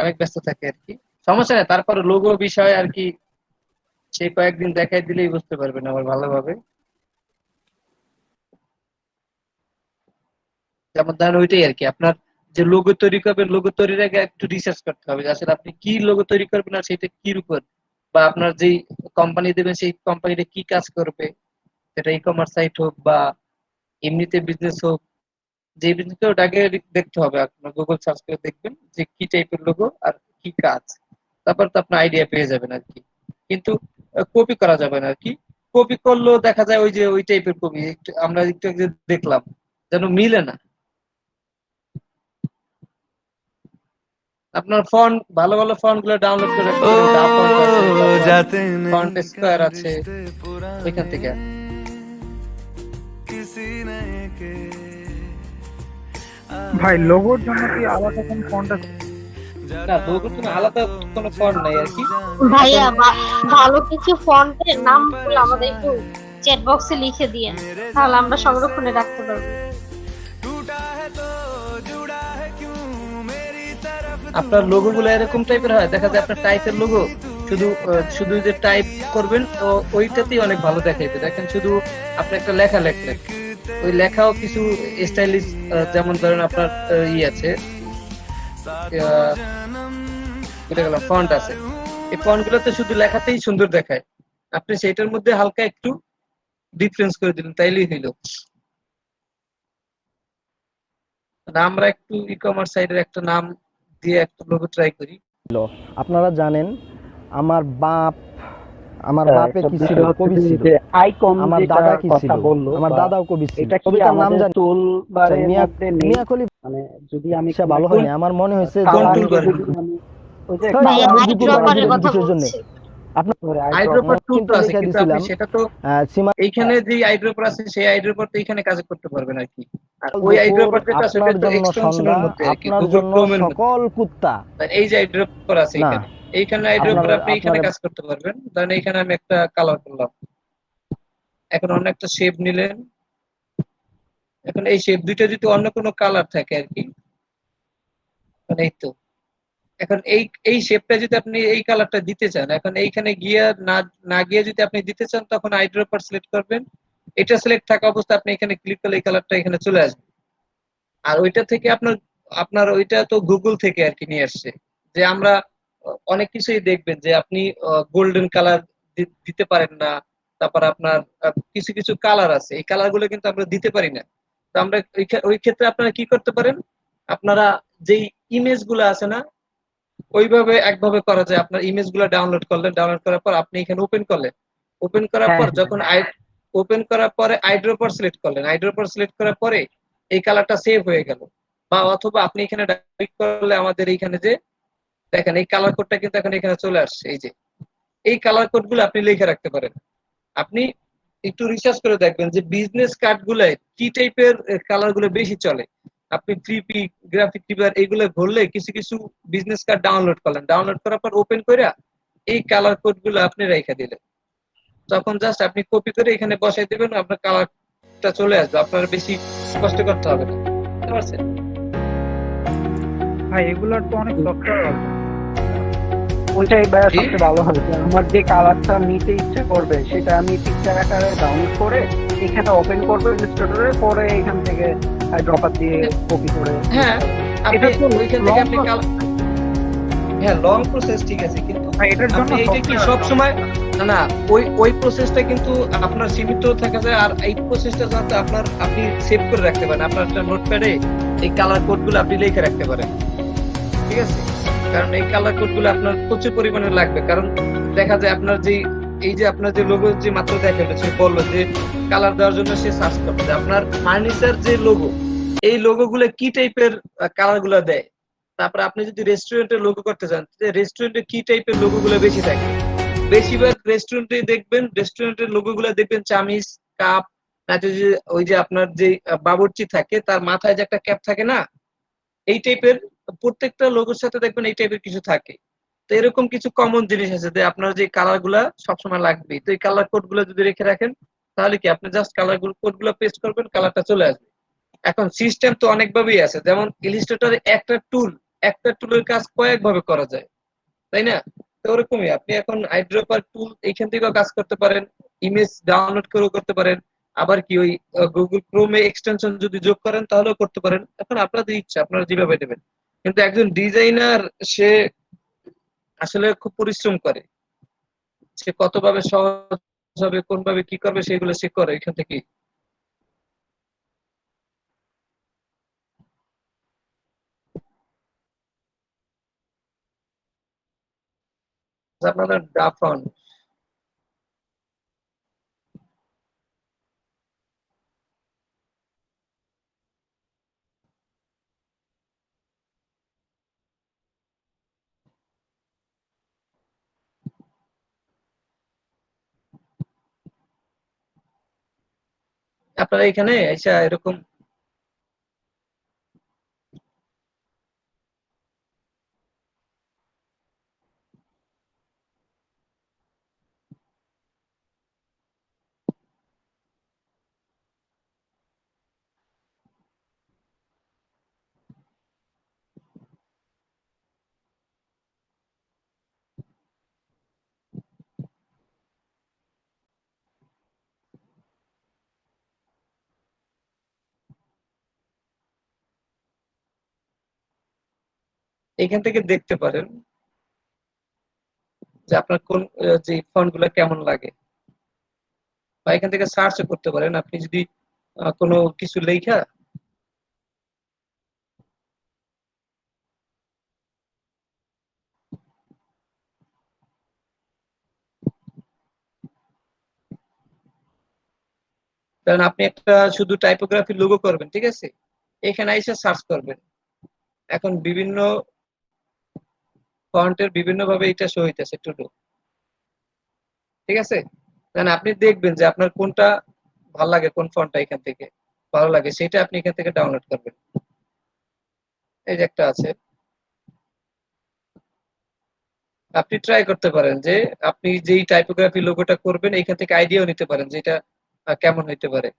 অনেক ব্যস্ত থাকে আর কি, সমস্যা নেই। তারপর লোগো বিষয় আর কি, সেই কয়েকদিন দেখাই দিলেই বুঝতে পারবেন আবার ভালোভাবে। যেমন ধরেন ওইটাই আর কি, আপনার যে লোগো তৈরি করবেন, লোগো তৈরির আগে একটু রিসার্চ করতে হবে যে আসলে আপনি কি লোগো তৈরি করবেন আর সেটা কির উপর, বা আপনার যেই কোম্পানি দেবেন সেই কোম্পানিটা কি কাজ করবে, সেটা ই কমার্স সাইট হোক বা এমনিতে বিজনেস হোক, যে বিজনেস ওটাকে দেখতে হবে। আপনার গুগল সার্চ করে দেখবেন যে কি টাইপের লোগো আর কি কাজ, তারপর তো আপনার আইডিয়া পেয়ে যাবেন আর কি। কিন্তু কপি করা যাবে না আর কি, কপি করলেও দেখা যায় ওই যে ওই টাইপের কপি, আমরা একটু আগে দেখলাম যেন মিলে না। আপনার ফন্ট, ভালো ভালো ফন্ট গুলো ডাউনলোড করে রাখতে পারেন, ডা ফন্ট আছে, তারপর ফন্ট স্কয়ার আছে, ওইখান থেকে। ভাই লোগোর জন্য কি আলাদা কোনো ফন্ট আছে? না, লোগোর জন্য আলাদা কোনো ফন্ট নাই আর কি। ভাইয়া ভালো কিছু ফন্টের নামগুলো আমাদের একটু চ্যাট বক্সে লিখে দিয়েন, তাহলে আমরা সংরক্ষণে রাখতে পারবো। আপনার লোগো গুলো এরকম টাইপের হয়, দেখা যায় আপনার টাইপের লোগো শুধু শুধু যে টাইপ করবেন তো ওইটাতেই অনেক ভালো দেখাইবে। দেখেন শুধু আপনি একটা লেখা লেখলেন, ওই লেখাও কিছু স্টাইলিশ, যেমন ধরেন আপনার ই আছে, ফন্ট আছে, এই ফন্ট গুলোতে শুধু লেখাতেই সুন্দর দেখায়, আপনি সেটার মধ্যে হালকা একটু ডিফারেন্স করে দিলেন, তাইলেই হইলো। আমরা একটু ই কমার্স সাইটের একটা নাম দিয়ে একটা লোগো ট্রাই করি। আপনারা জানেন আমার বাপে কি ছিল, কবি ছিল। আমার দাদা কি ছিল, আমার দাদাও কবি ছিল। কবিতার নাম জানি মিয়া খলিফা, মানে যদি আমি ভালো হয়নি, আমার মনে হয়েছে ওই যে হয়, ভাই আপনি কালার গুগল গুলো বানাই আইড্রপারের দিবেন কথা কিসের জন্য? বলছি। আপনার আইড্রপার টুল কিন্তু তো আছে, লিখে কিন্তু আপনি দিছিলাম সেটা তো সীমা এইখানে যে আইড্রপার আছে সেই আইড্রপার তো এখানে কাজ করতে পারবেন আর কি। আর ওই দুপুর, আইড্রপার যেটা সেটা আপনার তো জন্য এক্সটেনশনের সন্ধ্যা, মধ্যে আর কি, আপনার গুগল জন্য ক্রোমের মধ্যে। সকল কুত্তা। আর এই যে আইড্রপার আছে না, এখানে, এইখানে আপনার আইড্রপার আপনি এখানে আপনার কাজ করতে পারবেন। ধরেন এখানে আমি একটা কালার করলাম, এখন অন্য একটা শেপ নিলেন, এখন এই শেপ দুইটা যদি অন্য কোনো কালার থাকে আর কি, মানে এই তো এখন এই শেপটা যদি আপনি এই কালারটা দিতে চান, এখন এইখানে গিয়ে না না গিয়ে যদি আপনি দিতে চান, তখন আইড্রপার সিলেক্ট করবেন। এটা সিলেক্ট থাকা অবস্থা আপনি এখানে ক্লিক করলে এই কালারটা এখানে চলে আসবে। আর ওইটা থেকে আপনার আপনার ওইটা তো গুগল থেকে আর কি নিয়ে আসছে। যে আমরা অনেক কিছুই দেখবেন যে আপনি গোল্ডেন কালার দিতে পারেন না, তারপর আপনার কিছু কিছু কালার আছে, এই কালার গুলো কিন্তু আমরা দিতে পারি না। তো আমরা ওই ক্ষেত্রে আপনারা কি করতে পারেন, আপনারা যেই ইমেজ গুলো আছে না, ওইভাবে একভাবে করা যায়। আপনার ইমেজ গুলো ডাউনলোড করলেন, ডাউনলোড করার পর আপনি এখানে ওপেন করলেন, ওপেন করার হ্যাঁ পর যখন ওপেন করার পরে আইড্রপার সিলেক্ট করলেন, আইড্রপার সিলেক্ট করার পরে এই কালারটা সেভ হয়ে গেল। বা অথবা আপনি এখানে ক্লিক করলে আমাদের এইখানে যে দেখেন এই কালার কোডটা কিন্তু এখন এখানে চলে আসছে। এই যে এই কালার কোড গুলো আপনি লিখে রাখতে পারেন। আপনি একটু রিসার্চ করে দেখবেন যে বিজনেস কার্ড গুলায় কি টাইপের কালার গুলো বেশি চলে। আপনি 3P গ্রাফিক টিপার এইগুলো ঘুরলে কিছু কিছু বিজনেস কার্ড ডাউনলোড করলেন, ডাউনলোড করার পর ওপেন করে এই কালার কোড গুলো আপনি রেখে দিলেন, তখন জাস্ট আপনি কপি করে এখানে বসাই দিবেন, আপনার কালারটা চলে আসবে, আপনার বেশি কষ্ট করতে হবে না। বুঝতে পারছেন? ভাই এগুলোর তো অনেক সফটওয়্যার আছে। ওইটাই জি সবচেয়ে ভালো হবে যে আমার যে কালারটা নিতে ইচ্ছা করবে সেটা আমি পিকচার আকারে ডাউনলোড করে এখানে ওপেন করবো ইনস্টলেটরে, পরে এখান থেকে ড্রপার দিয়ে কপি করে হ্যাঁ, আপনি এটা তো ওইখান থেকে আপনি হ্যাঁ লং প্রসেস ঠিক আছে, কিন্তু এটার জন্য আপনি এইটা কি সব সময় না না, ওই প্রসেসটা কিন্তু আপনার সীমিত থাকা যায়। আর এই প্রসেসটা যাতে আপনি সেভ করে রাখতে পারেন আপনার একটা নোটপ্যাডে, এই কালার কোড গুলো আপনি লিখে রাখতে পারেন, ঠিক আছে? কারণ এই কালার কোড গুলো আপনার প্রচুর পরিমাণে লাগবে। কারণ দেখা যায় আপনার যে এই যে আপনার যে লোগো যে মাত্র দেখালো, সে বললো যে কালার দেওয়ার জন্য সে সার্চ করতে, আপনার ফার্নিচার যে লোগো, এই লোগো গুলো কি টাইপের কালার গুলো দেয়। তারপর আপনি যদি রেস্টুরেন্টের লোগো করতে চান, রেস্টুরেন্টে কি টাইপের লোগো গুলো বেশি থাকে, বেশিরভাগ রেস্টুরেন্টে দেখবেন, রেস্টুরেন্টের লোগো গুলো দেখবেন চামিচ, কাপ, না তো যে ওই যে আপনার যে বাবুর্চি থাকে তার মাথায় যে একটা ক্যাপ থাকে না, এই টাইপের প্রত্যেকটা লোগোর সাথে দেখবেন এই টাইপের কিছু থাকে। তো এরকম কিছু কমন জিনিস আছে যে আপনার যে কালার গুলা সবসময় লাগবে। তো এই কালার কোড গুলো যদি রেখে রাখেন, তাহলে কি আপনি জাস্ট কালার কোড গুলো পেস্ট করবেন, কালারটা চলে আসবে। এখন সিস্টেম তো অনেকভাবেই আছে, যেমন ইলিস্ট্রেটরে একটা টুলের কাজ কয়েকভাবে করা যায়, তাই না? তো ওরকমই আপনি এখন আইড্রপার টুল এইখান থেকেও কাজ করতে পারেন, ইমেজ ডাউনলোড করেও করতে পারেন, আবার কি ওই গুগল ক্রোমে এক্সটেনশন যদি যোগ করেন তাহলেও করতে পারেন। এখন আপনাদের ইচ্ছা, আপনারা যেভাবে দেবেন। কিন্তু একজন ডিজাইনার সে আসলে খুব পরিশ্রম করে, সে কতভাবে সহজ হবে, কোন ভাবে কি করবে সেগুলো সে করে এখান থেকে। আপনাদের ডাফন আপনারা এখানে এসে এরকম এখান থেকে দেখতে পারেন যে আপনার কোন যে ফন্ট গুলো কেমন লাগে, বা এখান থেকে সার্চ করতে পারেন। আপনি যদি কোনো কিছু লেখা কারণ আপনি একটা শুধু টাইপোগ্রাফি লোগো করবেন, ঠিক আছে? এখানে এসে সার্চ করবেন। এখন বিভিন্ন ফন্টের বিভিন্ন ভাবে এটা শো হইতেছে টু ডু, ঠিক আছে? দেন আপনি দেখবেন যে আপনার কোনটা ভালো লাগে, কোন ফন্টটা এখান থেকে ভালো লাগে, সেটা আপনি এখান থেকে ডাউনলোড করবেন। এই যে একটা আছে, আপনি ট্রাই করতে পারেন যে আপনি যেই টাইপোগ্রাফি লোগোটা করবেন এখান থেকে আইডিয়াও নিতে পারেন যে এটা কেমন হইতে পারে।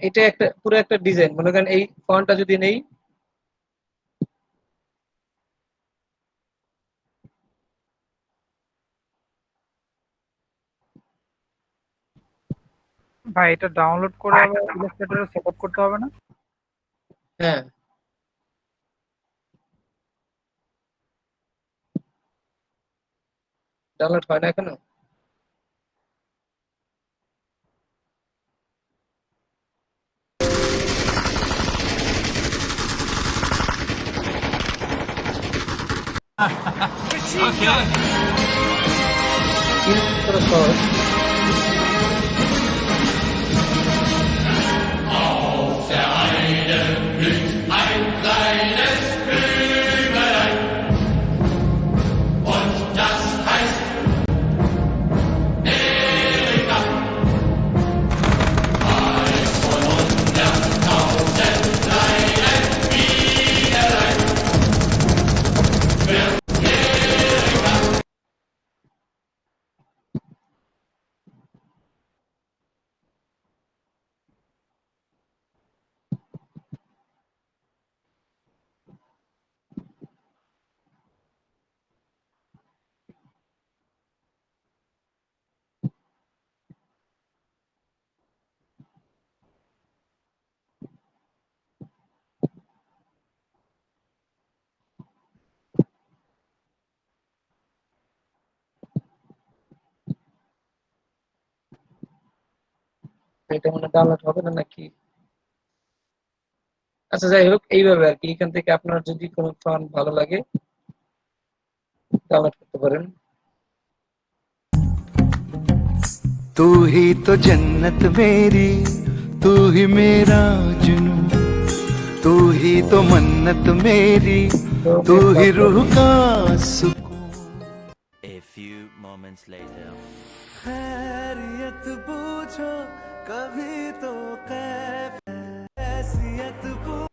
এটা একটা পুরো একটা ডিজাইন, মনে করেন এই ফন্টটা যদি নেই, ভাই এটা ডাউনলোড করে আবার ইলাস্ট্রেটরে সেটআপ করতে হবে না? হ্যাঁ ডাউনলোড হয় না এখনো। Use করা সহজ। এটা মনে ডাউনলোড হবে না নাকি? আচ্ছা যাই হোক, এইভাবে আর কি এখান থেকে আপনার যদি কোনো ফন্ট ভালো লাগে ডাউনলোড করতে পারেন। तू ही तो जन्नत मेरी, तू ही मेरा जुनून, तू ही तो मन्नत मेरी, तू ही रूह का सुकून। A few moments later. खैरियत पूछो कभी तो कैफियत पूछो।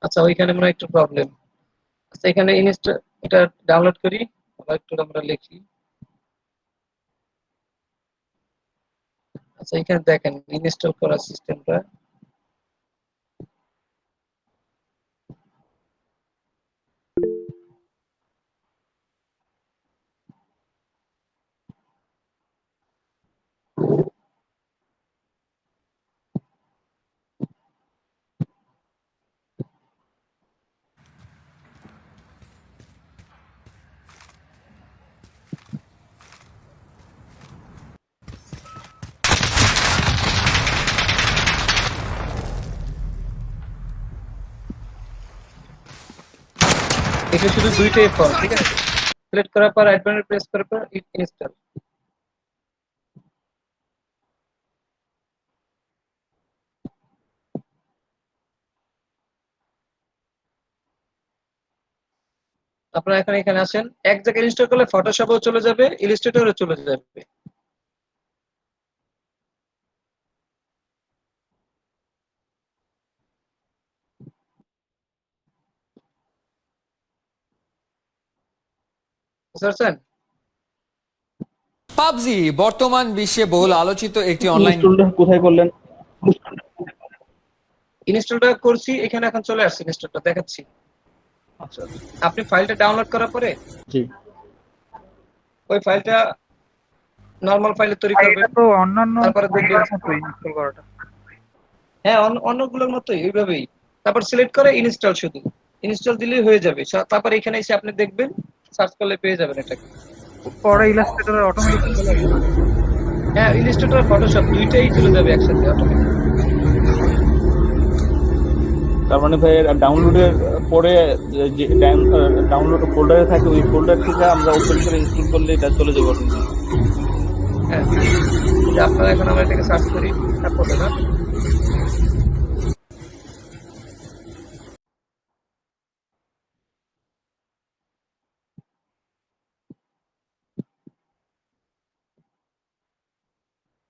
আচ্ছা ওইখানে মনে হয় একটু প্রবলেম। আচ্ছা এখানে এটা ডাউনলোড করি, আবার একটু আমরা লিখি। আচ্ছা এখানে দেখেন ইনস্টল করার সিস্টেমটা। এটা শুধু দুইটাই ফন্ট, ঠিক আছে? সিলেক্ট করার পর রাইট বাটন প্রেস করার পর ইনস্টল। আপনারা এখন এখানে আসেন, এক জায়গায় ইনস্টল করলে ফটোশপও চলে যাবে, ইলাস্ট্রেটরও চলে যাবে। বুঝতে পারছেন? পাবজি বর্তমান বিশ্বে বহুল আলোচিত একটি অনলাইন। ইনস্টলটা কোথায় করলেন? ইনস্টলটা করছি, এখানে এখন চলে আসছে, ইনস্টলটা দেখাচ্ছি। আচ্ছা আপনি ফাইলটা ডাউনলোড করার পরে জি ওই ফাইলটা নরমাল ফাইলে তৈরি ভাই, করবেন, এটা তো অন্যান্য তারপরে দেখবেন মতোই ইনস্টল করাটা। হ্যাঁ অন্যগুলোর মতোই ওইভাবেই। তারপর সিলেক্ট করে ইনস্টল, শুধু ইনস্টল দিলেই হয়ে যাবে। তারপর এখানে এসে আপনি দেখবেন, সার্চ করলে পেয়ে যাবেন এটাকে। পরে ইলাস্ট্রেটরে অটোমেটিক চলে আসবে। হ্যাঁ ইলাস্ট্রেটর ফটোশপ দুইটাই চলে যাবে একসাথে অটোমেটিক। তার মানে ভাই ডাউনলোডের পরে যে ডাউনলোড ফোল্ডারে থাকে ওই ফোল্ডার থেকে আমরা ওপেন করে ইনস্টল করলে এটা চলে যাবে অটোমেটিক। হ্যাঁ আপনারা এখন আমরা এটাকে সার্চ করি তারপরে না।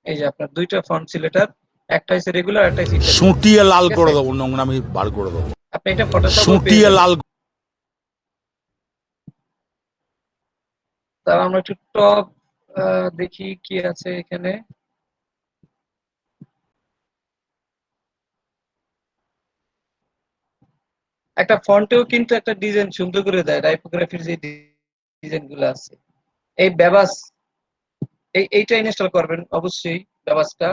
এই যে আপনার দুইটা ফন্ট সিলেক্টর, একটা হচ্ছে রেগুলার, একটা হচ্ছে ইটালিয়ান। সুটিয়ে লাল করে দেবো, নোংরামি বার করে দেবো। আপনি এটা ফটোশপে সুটিয়ে লাল। তাহলে আমরা একটু টপ দেখি কি আছে এখানে। একটা ফন্টেও কিন্তু একটা ডিজাইন সুন্দর করে দেয়, টাইপোগ্রাফির যে ডিজাইন গুলো আছে। এই বেবাস এইটা ইনস্টল করবেন অবশ্যই, বেবাসটা।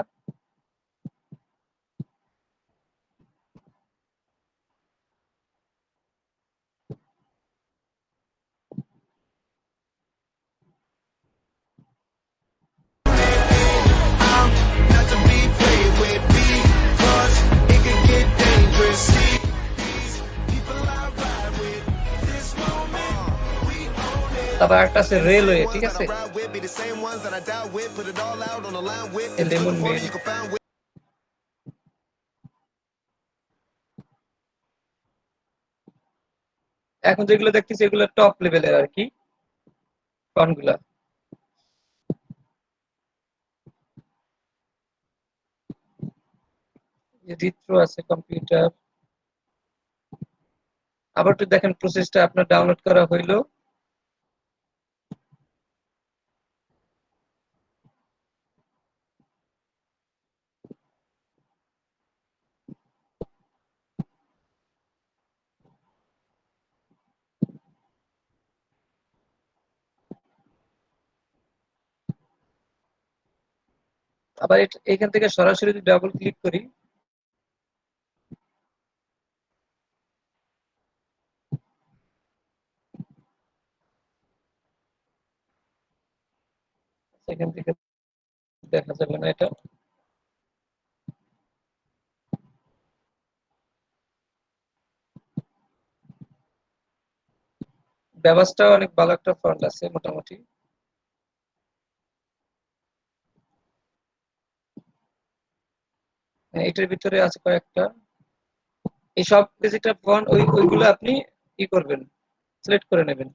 তারপর একটা আছে রেলওয়ে, ঠিক আছে, লেমন মেল। এখন যেগুলো দেখতেছি এগুলো টপ লেভেলের আর কি ফন্টগুলা। চিত্র আছে, কম্পিউটার। আবার একটু দেখেন প্রসেসটা আপনার ডাউনলোড করা হইলো। আবার এখান থেকে সরাসরি যদি ডাবল ক্লিক করি, এখান থেকে দেখা যাবে না এটা। ব্যবস্থা অনেক ভালো একটা ফন্ট আছে মোটামুটি। এটার ভিতরে আছে কয়েকটা, এই সব যেটা ফন্ট ওইগুলো আপনি কি করবেন, সিলেক্ট করে নেবেন।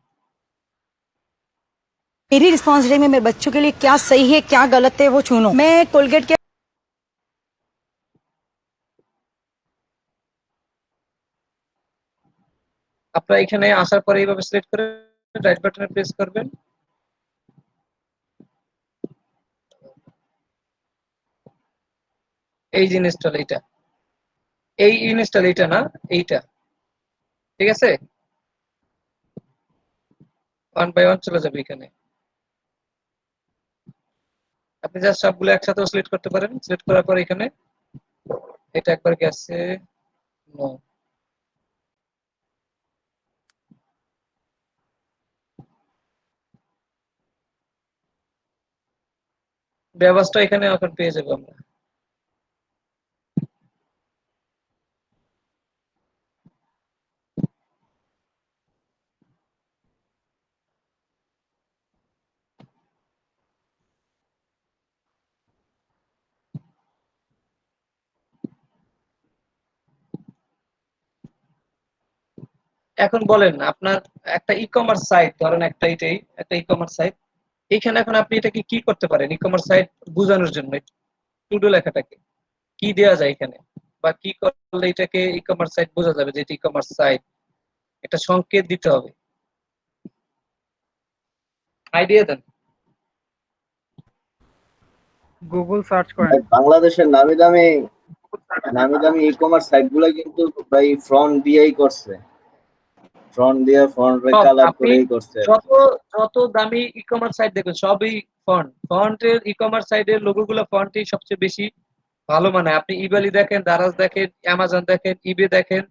मेरी रिस्पॉन्सिबिलिटी में मेरे बच्चों के लिए क्या सही है क्या गलत है वो चुनो। मैं कोलगेट के আপনারা এখানে আসার পরে এইভাবে সিলেক্ট করে রাইট বাটনে প্রেস করবেন। এই যে ইনস্টল, এইটা এই ইনস্টল, এইটা না এইটা, ঠিক আছে। 1 বাই 1 চলে যাবে এখানে। আপনি জাস্ট সবগুলো একসাথে সিলেক্ট করতে পারেন। সিলেক্ট করার পর এখানে এটা একবার গেছে, নো, ব্যবস্থা এখানে এখন পেয়ে যাবো আমরা। এখন বলেন আপনার একটা ই কমার্স সাইট, ধরেন একটা এটাই একটা ই কমার্স সাইট। এখানে এখন আপনি এটাকে কি করতে পারেন, ই কমার্স সাইট বোঝানোর জন্য টুডো লেখাটাকে কি দেওয়া যায় এখানে, বা কি করলে এটাকে ই কমার্স সাইট বোঝা যাবে যে এটা ই কমার্স সাইট, একটা সংকেত দিতে হবে। আইডিয়া দেন। গুগল সার্চ করেন। বাংলাদেশের নামি দামি ই কমার্স সাইট গুলো কিন্তু ভাই ফ্রন্ট দিয়েই করছে, ফ্রন্ট দিয়ে ফন্ট কালার করেই করছে। যত দামি ই কমার্স সাইট দেখবেন সবই ফন্টের ই কমার্স সাইডের লোগোগুলো ফন্টই সবচেয়ে বেশি ভালো মানে। আপনি ইবালি দেখেন, দারাজ দেখেন, অ্যামাজন দেখেন, ইবে দেখেন,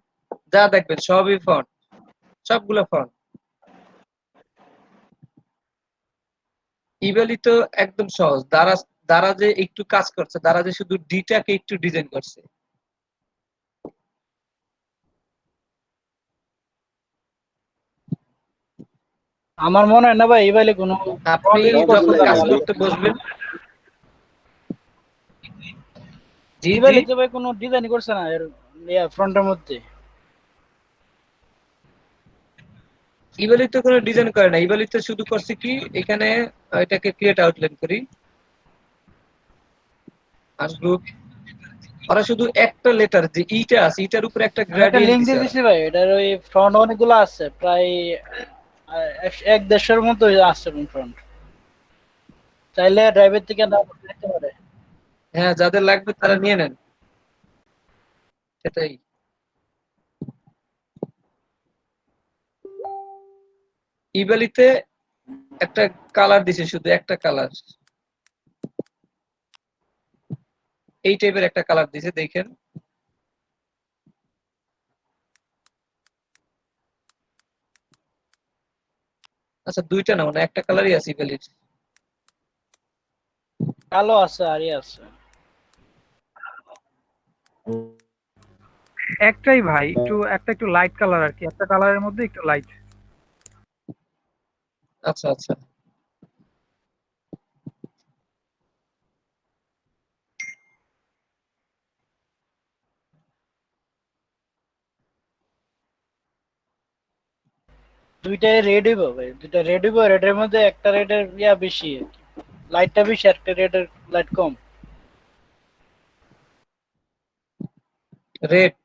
যা দেখবেন সবই ফন্ট, সবগুলো ফন্ট। ইবালি তো একদম সহজ। দারাজে একটু কাজ করছে, দারাজে শুধু ডিটাকে একটু ডিজাইন করছে। আমার মনে হয় না ভাই এবারে কোনো আপনি যখন কাজ ভালো করতে বসবেন, জি জি, এবারে তো ভাই কোনো ডিজাইন করছে না এর ফ্রন্টের মধ্যে। ইবালি তো কোনো ডিজাইন করে না। ইবালি তো শুধু করছে কি, এখানে এটাকে ক্রিয়েট আউটলাইন করি, আসবো, ওরা শুধু একটা লেটার যে ইটা আছে, ইটার উপরে একটা একটা গ্রেডিয়েন্ট লিংক দিছে দিয়ে ওরা। দিছি ভাই, এটার ওই ফ্রন্ট অনেকগুলো আছে, প্রায় 1-1.5 মতো আছে ফ্রন্ট। চাইলে ড্রাইভের থেকে না নিতে পারে। হ্যাঁ, যাদের লাগবে তারা নিয়ে নেন, সেটাই। ইবালিতে একটা কালার দিছে, শুধু একটা কালার, এই টাইপের একটা কালার দিছে, দেখেন। আচ্ছা, দুইটা না, মানে একটা কালারই আছে ইবালির। কালো আছে আর আছে একটাই ভাই, একটু লাইট কালার আর কি, একটা কালারের মধ্যে একটু লাইট। আচ্ছা আচ্ছা, দুইটাই রেড হইব ভাই, দুইটা রেড হইব। রেডের মধ্যে একটা রেডের বেশি আর কি, লাইটটা বেশি, একটা রেডের লাইট কম। রেড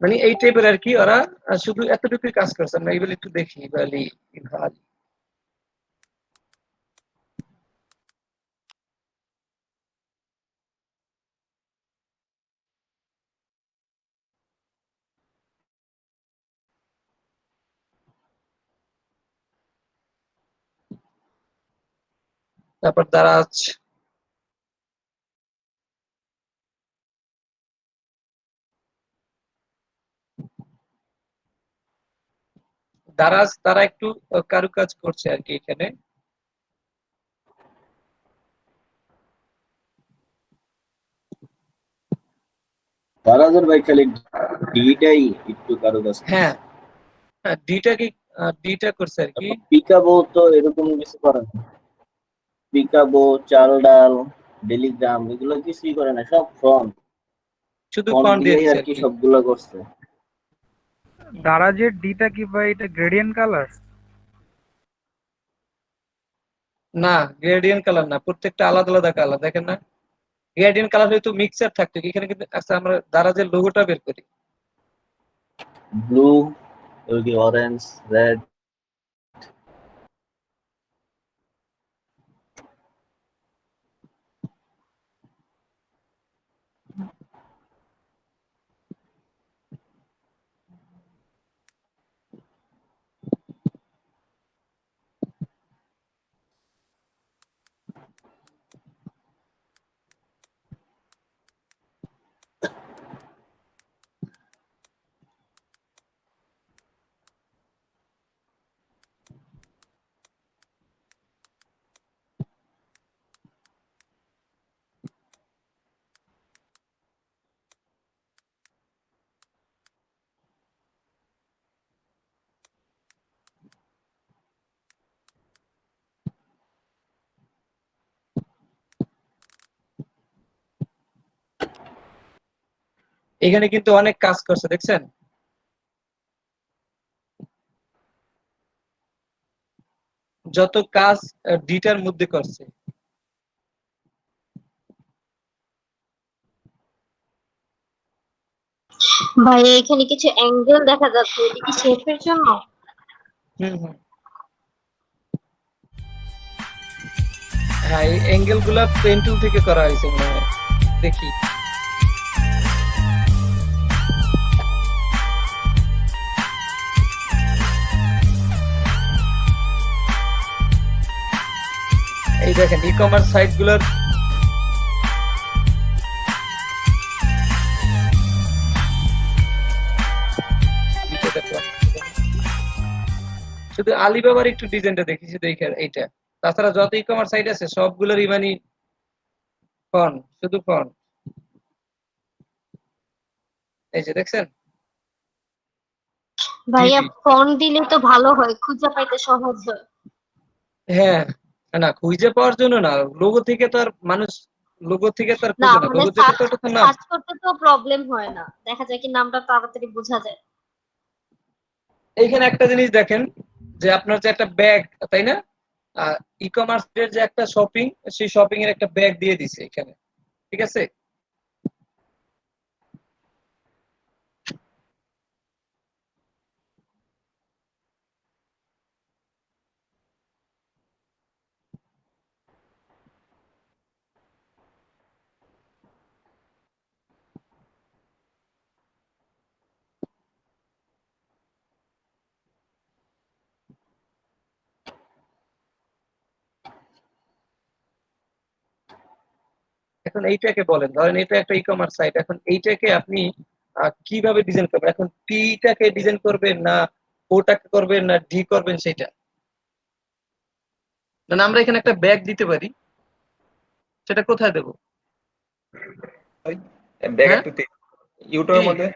মানে এই টাইপের আর কি। ওরা শুধু এতটুকুই কাজ করছে। আমরা ইবালি একটু দেখি, ইবালি ইভালি। তারপর দারাজ, দারাজ তারা একটু কারুকাজ করছে আর কি এখানে। দারাজের ভাই খালি ডিটাই একটু কারুকাজ। হ্যাঁ, ডিটা কি, ডিটা করছে আর কি। পিকাবো তো এরকম কিছু করে না। পিকাবো, চাল ডাল, টেলিগ্রাম এগুলো কিছুই করে না, সব ফ্রন্ট, শুধু ফন্ট ফন্ট দিয়ে দিয়েই দিছে আর আর কি কি। সবগুলা করছে। দারাজের ডিটা কি ভাই এটা গ্রেডিয়েন্ট কালার? না, গ্রেডিয়েন্ট কালার না, প্রত্যেকটা আলাদা আলাদা কালার, দেখেন না। গ্রেডিয়েন্ট কালার হয়তো মিক্সার থাকতো, এখানে কিন্তু আচ্ছা আমরা দারাজের লোগোটা বের করি। ব্লু, অরেঞ্জ, রেড, এখানে কিন্তু অনেক কাজ করছে, দেখছেন। যত কাজ ডিটার মধ্যে করছে। ভাই এখানে কিছু অ্যাঙ্গেল দেখা যাচ্ছে, এটা কি শেপের জন্য? হুম। হ্যাঁ, এই অ্যাঙ্গেল গুলা পেন টুল থেকে করা হয়েছে মনে হয়, দেখি। এই দেখেন ই কমার্স সাইট গুলোর শুধু আলিবাবার একটু ডিজাইনটা দেখি, শুধু এইটা। তাছাড়া যত ই কমার্স সাইট আছে সবগুলোরই মানে ফন, শুধু ফন। এই যে দেখছেন ভাইয়া ফোন দিলে তো ভালো হয়, খুঁজে পাইতে সহজ হয়। হ্যাঁ, না খুঁজে পাওয়ার জন্য না, লোগো থেকে তো আর মানুষ লোগো থেকে তো আর না খুঁজে না, মানে লোগো যেটা তো ওটা তো নাম। সার্চ করতে তো প্রবলেম হয় না, দেখা যায় কি নামটা তাড়াতাড়ি বোঝা যায়। এইখানে একটা জিনিস দেখেন যে আপনার যে একটা ব্যাগ, তাই না, ই কমার্স এর যে একটা শপিং, সেই শপিং এর একটা ব্যাগ দিয়ে দিছে এখানে, ঠিক আছে। এখন এইটাকে বলেন, ধরেন এটা একটা ই কমার্স সাইট, এখন এইটাকে আপনি কিভাবে ডিজাইন করবেন? এখন টিটাকে ডিজাইন করবেন না ওটাকে করবেন না ডি করবেন, সেটা না আমরা এখানে একটা ব্যাগ দিতে পারি, সেটা কোথায় দেব? ব্যাগ হ্যাঁ? একটু ইউটার মধ্যে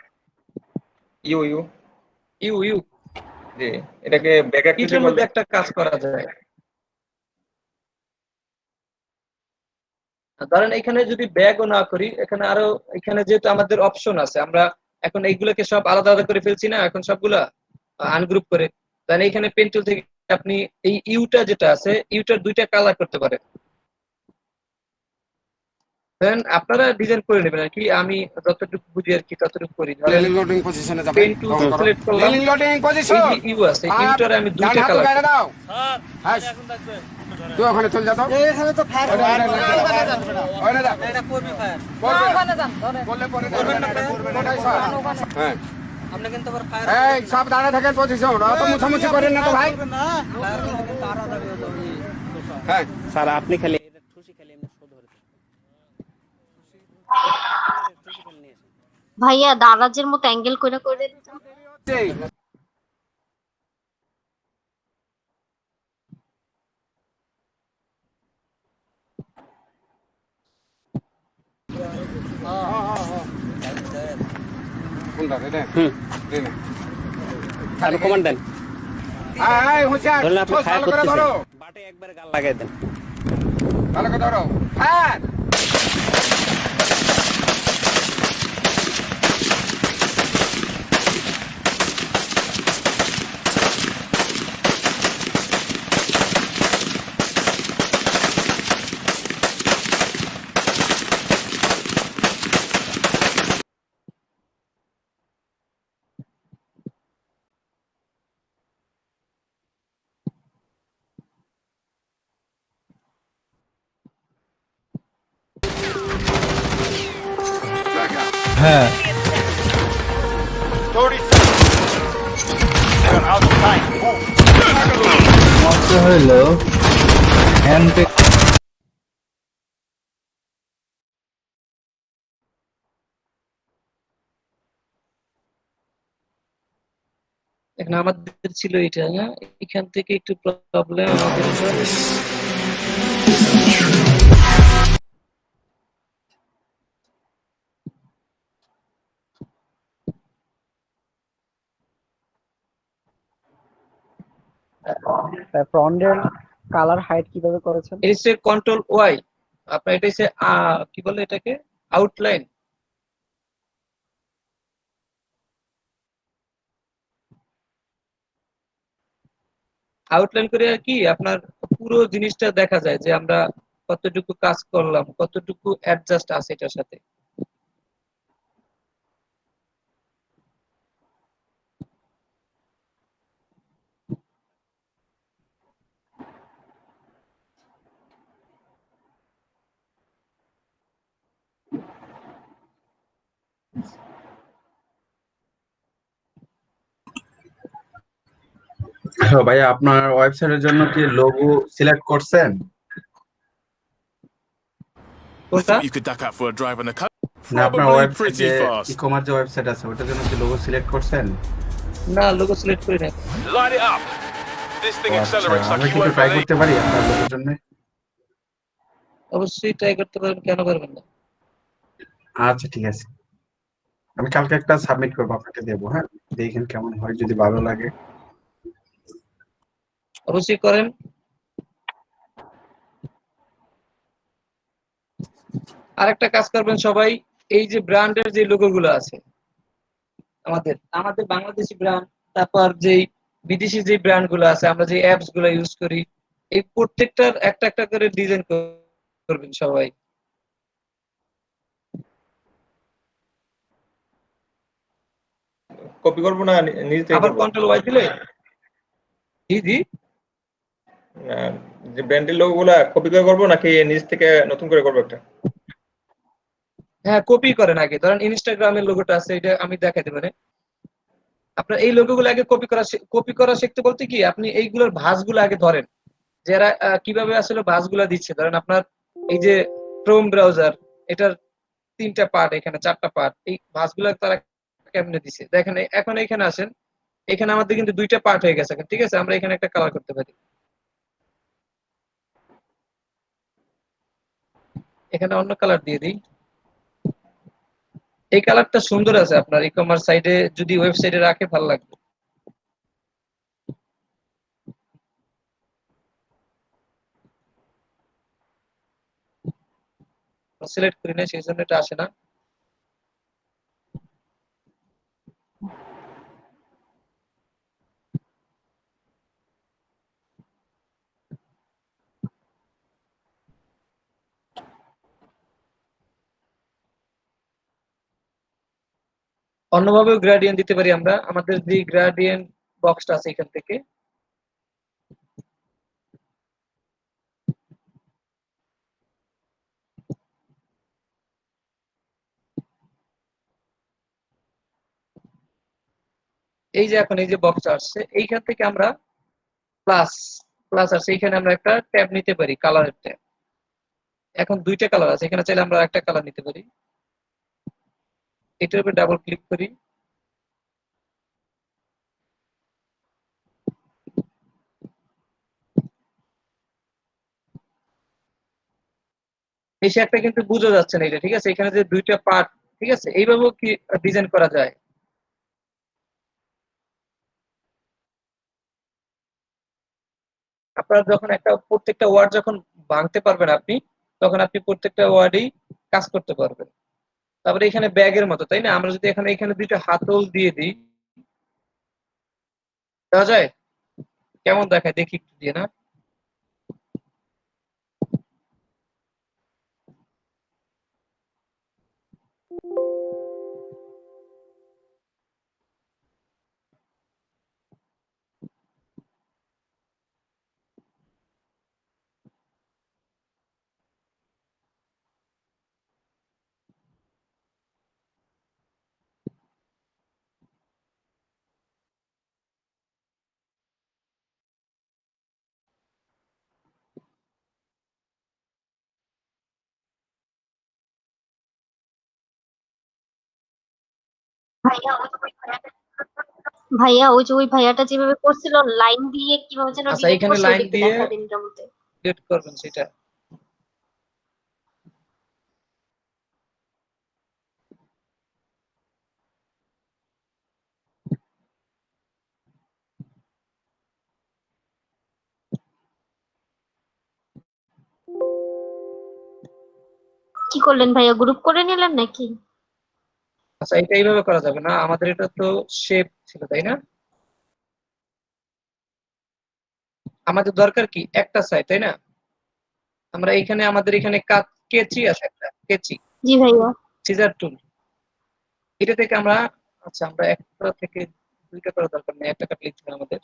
ইউ ইউ ইউ ইউ জি, এটাকে ব্যাগ একটু এটার মধ্যে একটা কাজ করা যায়। ধরেন এখানে যদি ব্যাগও না করি, এখানে আরো এখানে যেহেতু আমাদের অপশন আছে, আমরা এখন এইগুলোকে সব আলাদা আলাদা করে ফেলছি না, এখন সবগুলা আনগ্রুপ করে, তাহলে এখানে পেন টুল থেকে আপনি এই ইউটা যেটা আছে, ইউটার দুইটা কালার করতে পারেন। ধরেন আপনারা ডিজাইন করে নেবেন আর কি, আমি যতটুকু বুঝি আর কি ততটুকু করি। লেলিং লোডিং পজিশনে যাবেন, পেন টুল সিলেক্ট করলাম, লেলিং লোডিং পজিশন, এই যে ইউ আছে, ইউটারে আমি দুইটা কালার গাড়ি দাও হ্যাঁ তুই ওখানে চল যা, তো এখানে তো ফায়ার ওখানে যা, এটা করবি ফায়ার ওখানে যান বললে পরে কোটাই হ্যাঁ আপনি কিন্তু আবার ফায়ার এই সব দাঁড়া থাকেন পজিশন, অত মুছামুছি করেন না তো ভাই। হ্যাঁ স্যার আপনি খালি এটা ঠুসি খালি এমনি শো ধরে ভাইয়া দারাজের মতো অ্যাঙ্গেল করে করে দিত। কোনটা রে? আর কমান্ড দেন, এই হুঁশিয়ার ধরুন আপনি ফায়ার ভালো করে করতেছেন, ধরো, বাটে একবার গাল লাগাই দেন, ভালো করে ধরো ফায়ার। হ্যাঁ হইলো হ্যান্ড এখন আমাদের ছিল এটা না, এখান থেকে একটু প্রবলেম আমাদের। ফ্রন্টের কালার হাইট কিভাবে করেছেন? এটা হচ্ছে কন্ট্রোল ওয়াই, আপনার এটা হচ্ছে কি বলে এটাকে, আউটলাইন। আউটলাইন করে আর কি আপনার পুরো জিনিসটা দেখা যায় যে আমরা কতটুকু কাজ করলাম, কতটুকু অ্যাডজাস্ট আছে এটার সাথে। ভাইয়া আপনার ওয়েবসাইটের জন্য কি লোগো সিলেক্ট করছেন? I thought you could duck out for a drive on the coast. না আপনার Probably ওয়েবসাইট pretty যে fast. ই-কমার্স যে ওয়েবসাইট আছে ওটার জন্য কি লোগো সিলেক্ট করছেন? না, লোগো সিলেক্ট করি না। Light it up. This thing আচ্ছা accelerates like আমরা you কি একটু won't ট্রাই believe. করতে পারি আপনার লোগোর জন্য? অবশ্যই ট্রাই করতে পারবেন, কেন পারবেন না? আচ্ছা ঠিক আছে, আমি কালকে একটা সাবমিট করবো, আপনাকে দেবো। হ্যাঁ, দেখেন কেমন হয়, যদি ভালো লাগে অবশ্যই করেন। আরেকটা কাজ করবেন সবাই, এই যে ব্র্যান্ডের যে লোগো গুলো আছে আমাদের আমাদের বাংলাদেশি ব্র্যান্ড, তারপর যেই বিদেশি যে ব্র্যান্ড গুলো আছে, আমরা যে অ্যাপস গুলো ইউজ করি, এই প্রত্যেকটার একটা একটা করে ডিজাইন করবেন সবাই। কপি করবো না নিজে থেকে আবার করবো? কন্ট্রোল ওয়াই দিলে জি জি যে ব্র্যান্ডের লোগো গুলা কপি করে করবো নাকি নিজ থেকে নতুন করে করবো একটা? হ্যাঁ, কপি করেন আগে। ধরেন ইনস্টাগ্রামের লোগোটা আছে, এটা আমি দেখাতে পারি। আপনার এই লোগোগুলো আগে কপি করা শিখতে বলতে কি, আপনি এইগুলোর ভাঁজগুলো আগে ধরেন, যারা কিভাবে আসলে ভাঁজগুলো দিচ্ছে। ধরেন আপনার এই যে ক্রোম ব্রাউজার, এটার 3টা পার্ট, এখানে 4টা পার্ট, এই ভাঁজগুলো তারা কেমনে দিচ্ছে দেখেন। এখন এখানে আসেন, এখানে আমাদের কিন্তু 2টা পার্ট হয়ে গেছে। ঠিক আছে, আমরা এখানে একটা কালার করতে পারি। এখানে অন্য কালার দিয়ে দিই। এই কালারটা সুন্দর আছে, আপনার ই কমার্স সাইটে যদি ওয়েবসাইটে রাখে ভালো লাগবে। সিলেক্ট করি না, সেই জন্য এটা আসে না। অন্যভাবেও গ্রেডিয়েন্ট দিতে পারি আমরা, আমাদের যে গ্রেডিয়েন্ট বক্সটা আছে এখান থেকে। এই যে এখন এই যে বক্সটা আসছে, এইখান থেকে আমরা প্লাস প্লাস আসছে, এইখানে আমরা একটা ট্যাব নিতে পারি, কালারের ট্যাব। এখন 2টা কালার আছে, এখানে চাইলে আমরা একটা কালার নিতে পারি। এটার উপর ডাবল ক্লিক করি। বেশি একটা কিন্তু বোঝা যাচ্ছে না এটা, ঠিক আছে। এখানে যে 2টা পার্ট, ঠিক আছে, এইভাবেও কি ডিজাইন করা যায়। আপনার যখন একটা প্রত্যেকটা ওয়ার্ড যখন ভাঙতে পারবেন আপনি, তখন আপনি প্রত্যেকটা ওয়ার্ডেই কাজ করতে পারবেন। তারপরে এখানে ব্যাগের মতো, তাই না? আমরা যদি এখানে 2টা হাতল দিয়ে দিই, দেওয়া যায়? কেমন দেখায় দেখি একটু দিয়ে না। ভাইয়া ওই যে ওই ভাইয়াটা যেভাবে করছিল লাইন দিয়ে কিভাবে যেন আচ্ছা, ডিলিট এখানে করছে, ওইটা লাইন একটু দিয়ে দেখা দিন এটার মধ্যে। ডিলিট করবেন সেটা। কি করলেন ভাইয়া, গ্রুপ করে নিলেন নাকি? আচ্ছা, এটা এইভাবে করা যাবে না, আমাদের এটা তো শেপ ছিল, তাই না? আমাদের দরকার কি একটা সাইড, তাই না? আমরা এখানে আমাদের এখানে কেচি আছে, একটা কেচি, জি ভাইয়া। সিজার টুল, এটা থেকে আমরা, আচ্ছা আমরা একটা থেকে 2টা করার দরকার নেই, একটা কাটলেই চলে আমাদের।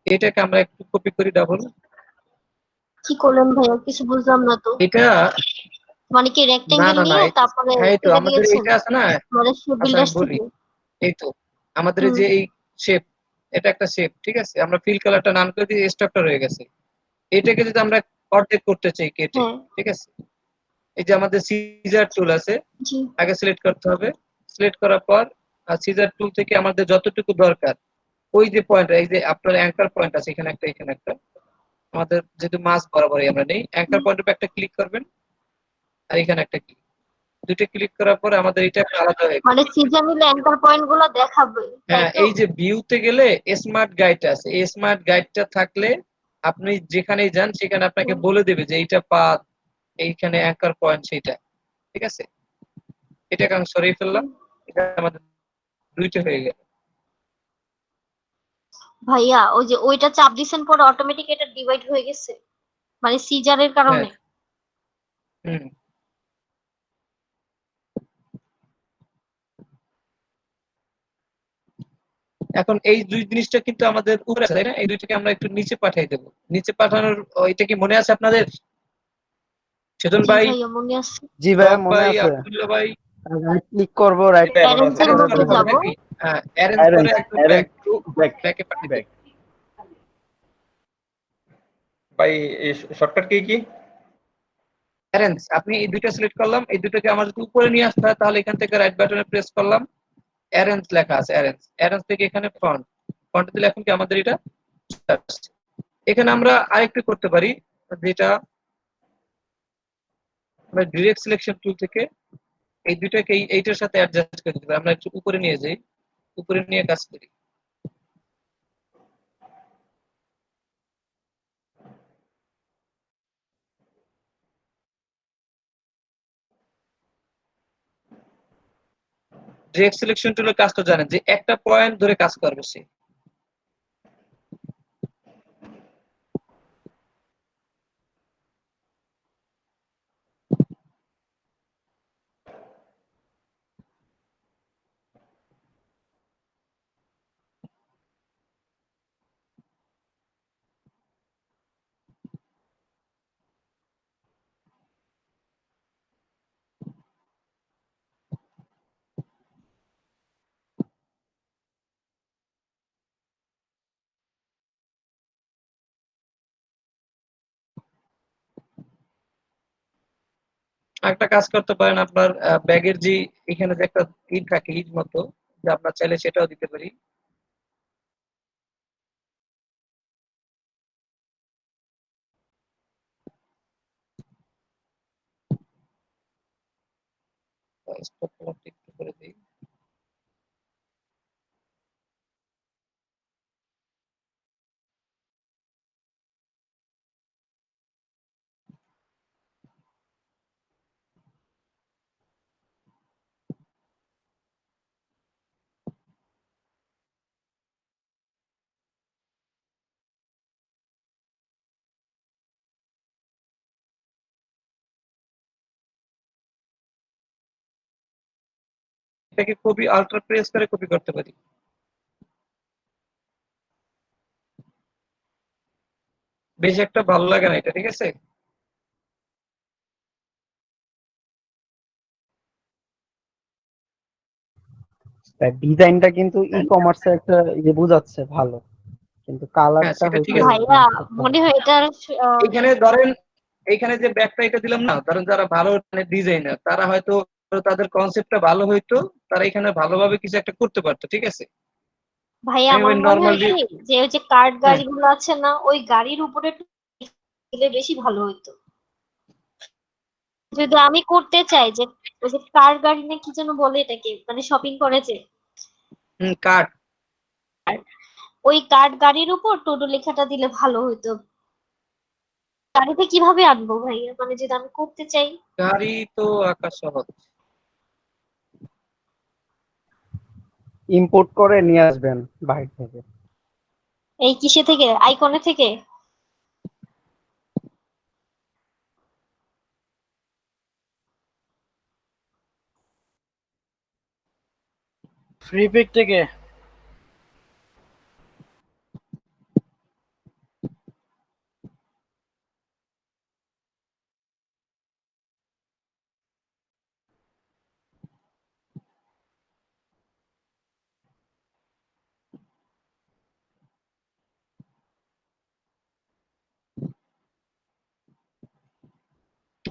এটাকে আমরা একটু কপি করি ডাবল। কি করলেন ভাইয়া কিছু বুঝলাম না তো। এটা মানে কি না রেক্টেঙ্গেল না না নিয়ে তারপরে হ্যাঁ এই তো এটা আমাদের দিয়েছেন এটা আছে না, মানে শেপ আচ্ছা বিল্ডার আমি বলি, থেকে। এই তো আমাদের এই হুম যে এই শেপ, এটা একটা শেপ ঠিক আছে, আমরা ফিল কালারটা নাম করে দিয়ে স্ট্রাকচার হয়ে গেছে। এটাকে যদি আমরা অর্ধেক করতে চাই কেটে, হ্যাঁ ঠিক আছে, এই যে আমাদের সিজার টুল আছে, জি আগে সিলেক্ট করতে হবে। সিলেক্ট করার পর সিজার টুল থেকে আমাদের যতটুকু দরকার ওই যে পয়েন্ট, এই যে আপনার অ্যাঙ্কার পয়েন্ট আছে এখানে একটা, এখানে একটা, আমাদের যেহেতু মাছ বরাবরই আমরা নেই, অ্যাঙ্কার পয়েন্টের উপর একটা ক্লিক করবেন আর এখানে একটা ক্লিক, দুটো ক্লিক করার পরে আমাদের এটা একটা আলাদা হয়ে গেল। মানে সিজন নিলে অ্যাঙ্কার পয়েন্ট গুলো দেখাবে তাই হ্যাঁ তো। এই যে ভিউতে গেলে স্মার্ট গাইড আছে, এই স্মার্ট গাইডটা থাকলে আপনি যেখানেই যান সেখানে আপনাকে হুম, বলে দেবে যে এইটা পাত, এইখানে অ্যাঙ্কার পয়েন্ট সেইটা, ঠিক আছে। এটাকে আমি সরিয়ে ফেললাম, হুম। এটা আমাদের দুইটা হয়ে গেল। ভাইয়া ওই যে ওইটা চাপ দিছেন পরে অটোমেটিক এটা ডিভাইড হয়ে গেছে মানে সিজারের হ্যাঁ কারণে। হুম। এখন এই দুই জিনিসটা কিন্তু আমাদের উপরে আছে তাই না, এই দুইটাকে আমরা একটু নিচে পাঠিয়ে দেবো। নিচে পাঠানোর এটা কি মনে আছে আপনাদের? সেজন জি ভাই, ভাইয়া মনে আছে। জি ভাইয়া রব মনে ভাই, আছে। আব্দুল্লাহ ভাই, রাইট ক্লিক করব, রাইট প্যারেন্টস এর অ্যারেঞ্জ মধ্যে করা হবে যাব। নাকি? হ্যাঁ অ্যারেঞ্জ করে অ্যারেঞ্জ একদম অ্যারেঞ্জ ব্যাক, টু ব্যাক ব্যাকে পাঠিয়ে ব্যাক। দেবো। ভাই এই শর্টকাট কি? অ্যারেঞ্জ, আপনি এই দুইটা সিলেক্ট করলাম, এই দুটোকে আমার যদি উপরে নিয়ে আসতে হয় তাহলে এখান থেকে রাইট বাটনে প্রেস করলাম, অ্যারেঞ্জ লেখা আছে, অ্যারেঞ্জ, অ্যারেঞ্জ থেকে এখানে ফন্ট, ফন্ট দিলে এখন কি আমাদের এটা আসছে। এখানে আমরা আরেকটু করতে পারি, যেটা আমরা ডিরেক্ট সিলেকশন টুল থেকে এই দুইটাকে এইটার সাথে অ্যাডজাস্ট করে দিতে পারি। আমরা একটু উপরে নিয়ে যাই, উপরে নিয়ে কাজ করি। ডিরেক্ট সিলেকশন টুলের কাজটা জানেন যে একটা পয়েন্ট ধরে কাজ করবে সে। একটা কাজ করতে পারেন, আপনার ব্যাগের যে এখানে যে একটা ই থাকে ইট মতো, যে আপনার চাইলে সেটাও দিতে পারি। স্টপ কমান্ড একটু করে দিই। এটাকে কপি আল্ট্রা প্রেস করে কপি করতে পারি। বেশ একটা ভালো লাগে না এটা, ঠিক আছে। ডিজাইনটা কিন্তু ই কমার্সে একটা ইয়ে বোঝাচ্ছে ভালো, কিন্তু হ্যাঁ কালারটা সেটা ঠিক হয়তো আছে। ভাইয়া মনে হয় এটা এখানে ধরেন, এইখানে যে ব্যাকটা এটা দিলাম না, ধরেন যারা ভালো ডিজাইনার তারা হয়তো তাদের কনসেপ্টটা ভালো হইতো, তারা এখানে ভালোভাবে কিছু একটা করতে পারতো, ঠিক আছে। ভাইয়া আমি আমার ওই মনে হয় নর্মালি কি যে ওই যে কার্ড গাড়িগুলো আছে না ওই গাড়ির উপরে দিলে বেশি ভালো হইতো। যদি আমি করতে চাই যে ওই যে কার গাড়ি না কি যেন বলে এটাকে মানে শপিং করে যে কার্ড, ওই কার্ড গাড়ির উপর টোটো লেখাটা দিলে ভালো হইতো। গাড়িতে কিভাবে আনবো ভাইয়া মানে যদি আমি করতে চাই। গাড়ি তো আঁকা সহজ। ইম্পোর্ট করে নিয়ে আসবেন বাইরে থেকে। এই কিসে থেকে আইকনে থেকে? ফ্রি পিক থেকে।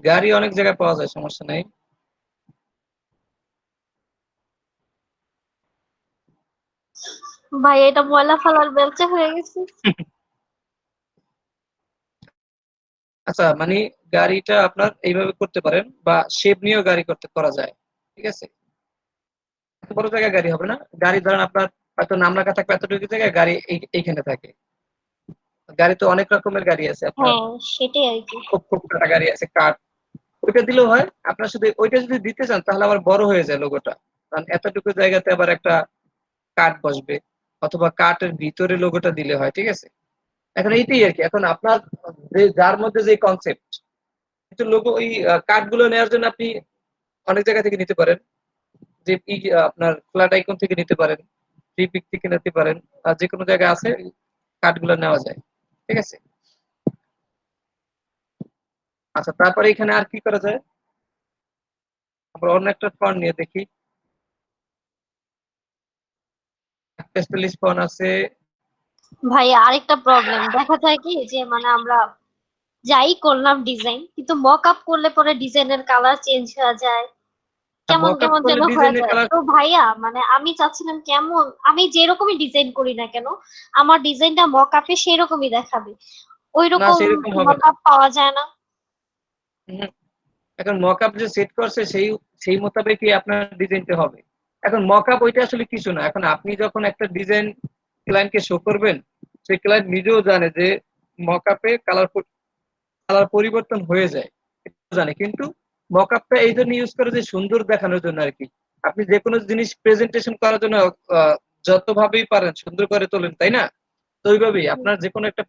গাড়ি অনেক জায়গায় পাওয়া যায়, সমস্যা নেই। ভাই এটা ময়লা ফালার বেলচা হয়ে গেছে। আচ্ছা, মানে গাড়িটা আপনার এইভাবে করতে পারেন, বা শেপ নিয়েও গাড়ি করা যায়, ঠিক আছে। এত বড় জায়গায় গাড়ি হবে না। গাড়ি ধরেন আপনার হয়তো নাম লেখা থাকবে এতটুকু জায়গায়, গাড়ি এইখানে থাকে। গাড়ি তো অনেক রকমের গাড়ি আছে আপনার, হ্যাঁ সেটাই আর কি। খুব খুব কাটা গাড়ি আছে, কাঠ, ওইটা দিলেও হয়। আপনার শুধু ওইটা যদি দিতে চান তাহলে আবার বড় হয়ে যায় লোগোটা, কারণ এতটুকু জায়গাতে আবার একটা কাঠ বসবে, অথবা কাঠের ভিতরে লোগোটা দিলে হয়, ঠিক আছে। এখন এইটাই আর কি। এখন আপনার যার মধ্যে যে কনসেপ্ট, কিন্তু লোগো ওই কাঠগুলো নেওয়ার জন্য আপনি অনেক জায়গা থেকে নিতে পারেন, যে আপনার ফ্ল্যাট আইকন থেকে নিতে পারেন, ফ্রি পিক থেকে নিতে পারেন, আর যে কোনো জায়গায় আছে কাঠগুলো নেওয়া যায়, ঠিক আছে। আচ্ছা, তারপরে এখানে আর কি করা যায়, আমরা অন্য একটা ফন্ট নিয়ে দেখি। স্টাইলিশ ফন্ট আছে। ভাই আরেকটা প্রবলেম দেখা যায় কি, যে মানে আমরা যাই করলাম ডিজাইন, কিন্তু মক আপ করলে পরে ডিজাইনের কালার চেঞ্জ হয়ে যায়, কেমন মক আপ কেমন করলে যেন হয়ে ডিজাইনের যায়। কালার, তো ভাইয়া মানে আমি চাচ্ছিলাম কেমন, আমি যেরকমই ডিজাইন করি না কেন আমার ডিজাইনটা মক আপে সেরকমই দেখাবে, না ওইরকম সেরকম হবে মক না। আপ পাওয়া যায় না? হুম, এখন মকআপ যে সেট করছে সেই সেই মোতাবেকই আপনার ডিজাইনটা হবে। এখন মকআপ ওইটা আসলে কিছু না। এখন আপনি যখন একটা ডিজাইন ক্লায়েন্টকে শো করবেন, সেই ক্লায়েন্ট নিজেও জানে যে মকআপে কালার কালার পরিবর্তন হয়ে যায়, এটা জানে। কিন্তু মকআপটা এই জন্য ইউজ করে যে সুন্দর দেখানোর জন্য আর কি। আপনি যে কোনো জিনিস প্রেজেন্টেশন করার জন্য যতভাবেই পারেন সুন্দর করে তোলেন, তাই না? তো ওইভাবেই আপনার যে কোনো একটা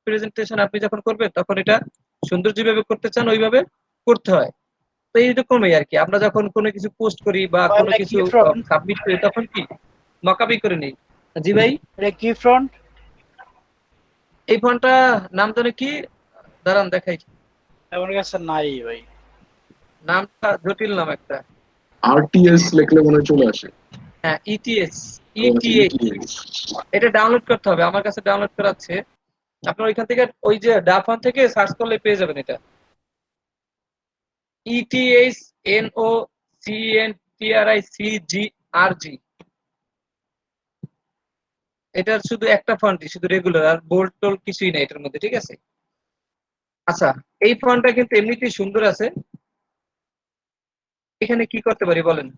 প্রেজেন্টেশন আপনি যখন করবেন তখন এটা সুন্দর যেভাবে করতে চান ওইভাবে করতে হয়। তো এইরকমই আর কি। আমরা যখন কোনো কিছু পোস্ট করি বা কোনো এটা কিছু কি ফ্রন্ট? সাবমিট করি তখন কি মকআপই করে নেই। জি ভাই, এটা কি ফ্রন্ট? এই ফোনটা নাম জানে কি, দাঁড়ান দেখাই। আমার কাছে নাই ভাই। নামটা জটিল নাম একটা। আরটিএস লিখলে মনে হয় চলে আসে। হ্যাঁ, ইটিএস, ইটিএইচ। এটা ডাউনলোড করতে হবে, আমার কাছে ডাউনলোড করা আছে। আপনার ওইখান থেকে ওই যে ডাফন থেকে সার্চ করলে পেয়ে যাবেন এটা। ETH, NOCENTRICGRG। এটার শুধু একটা ফন্টই, শুধু রেগুলার, আর বোল্ড টোল কিছুই নাই এটার মধ্যে, ঠিক আছে। আচ্ছা, এই ফন্টটা কিন্তু এমনিতেই সুন্দর আছে। এখানে কি করতে পারি বলেন?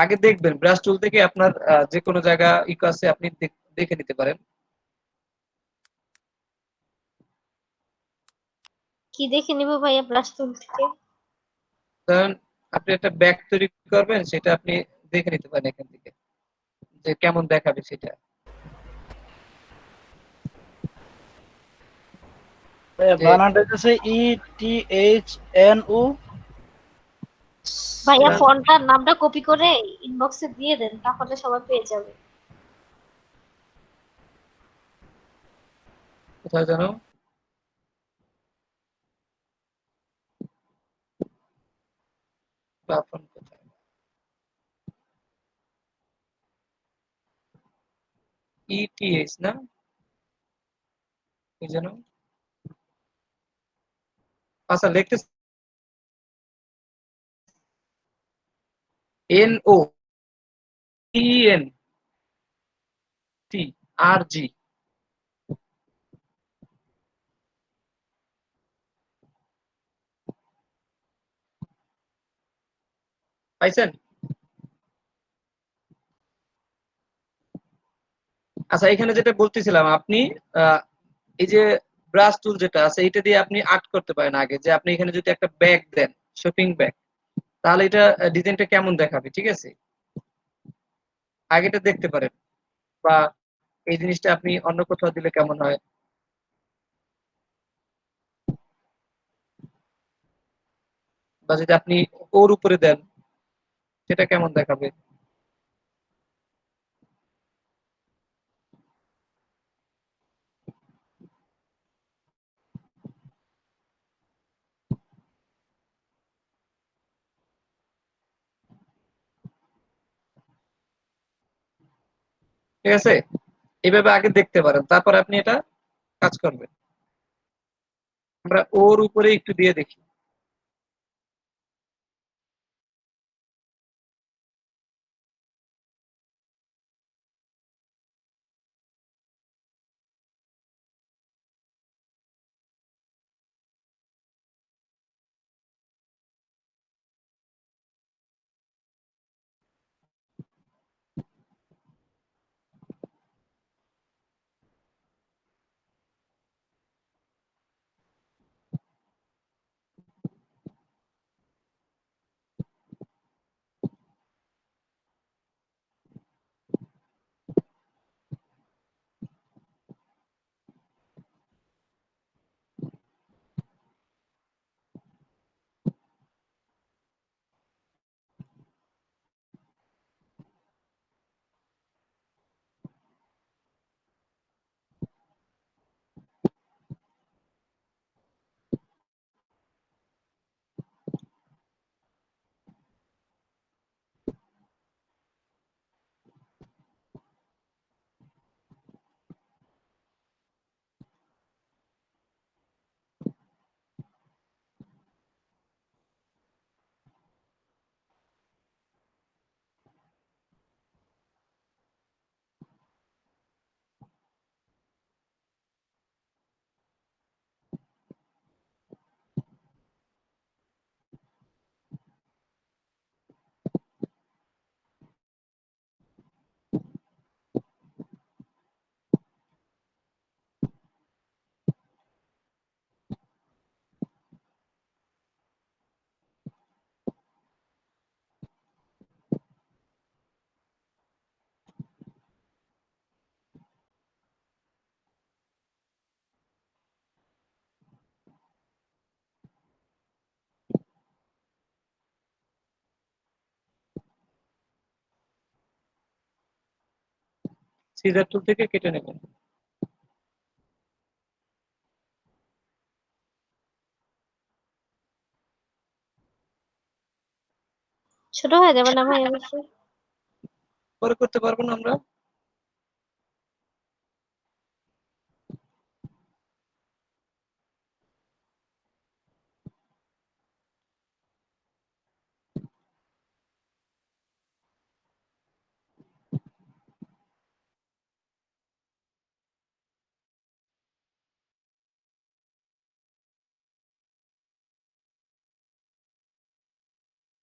আগে দেখবেন ব্রাশ টুল থেকে আপনার যে কোনো জায়গা ইকো আছে আপনি দেখে নিতে পারেন। কি দেখে নিব ভাইয়া ব্রাশ টুল থেকে? কারণ আপনি একটা ব্যাগ তৈরি করবেন, সেটা আপনি দেখে নিতে পারেন এখান থেকে যে কেমন দেখাবে সেটা। যে বানানটা হচ্ছে ETHNO। ভাইয়া ফন্টটার নামটা কপি করে ইনবক্সে দিয়ে দেন, তাহলে সবাই পেয়ে যাবে। কোথায় জানো, প্ল্যাটফর্ম কোথায়, ইটিএইচ না কি জানো। আচ্ছা, লিখতে NOCENTRG। পাইছেন? আচ্ছা, এখানে যেটা বলতেছিলাম, আপনি আহ, এই যে ব্রাশ টুল যেটা আছে এটা দিয়ে আপনি আর্ট করতে পারেন। আগে যে আপনি এখানে যদি একটা ব্যাগ দেন, শপিং ব্যাগ, তাহলে এটা ডিজাইনটা কেমন দেখাবে, ঠিক আছে। আগেটা দেখতে পারেন, বা এই জিনিসটা আপনি অন্য কোথাও দিলে কেমন হয়, বা যদি আপনি ওর উপরে দেন সেটা কেমন দেখাবে। ঠিক আছে? এইভাবে আগে দেখতে পারেন, তারপর আপনি এটা কাজ করবেন। আমরা ওর উপরে একটু দিয়ে দেখি। সিজার টুল থেকে কেটে নেবেন। ছোট হয়ে যাবে না ভাই অবশ্যই? পরে করতে পারবো না আমরা?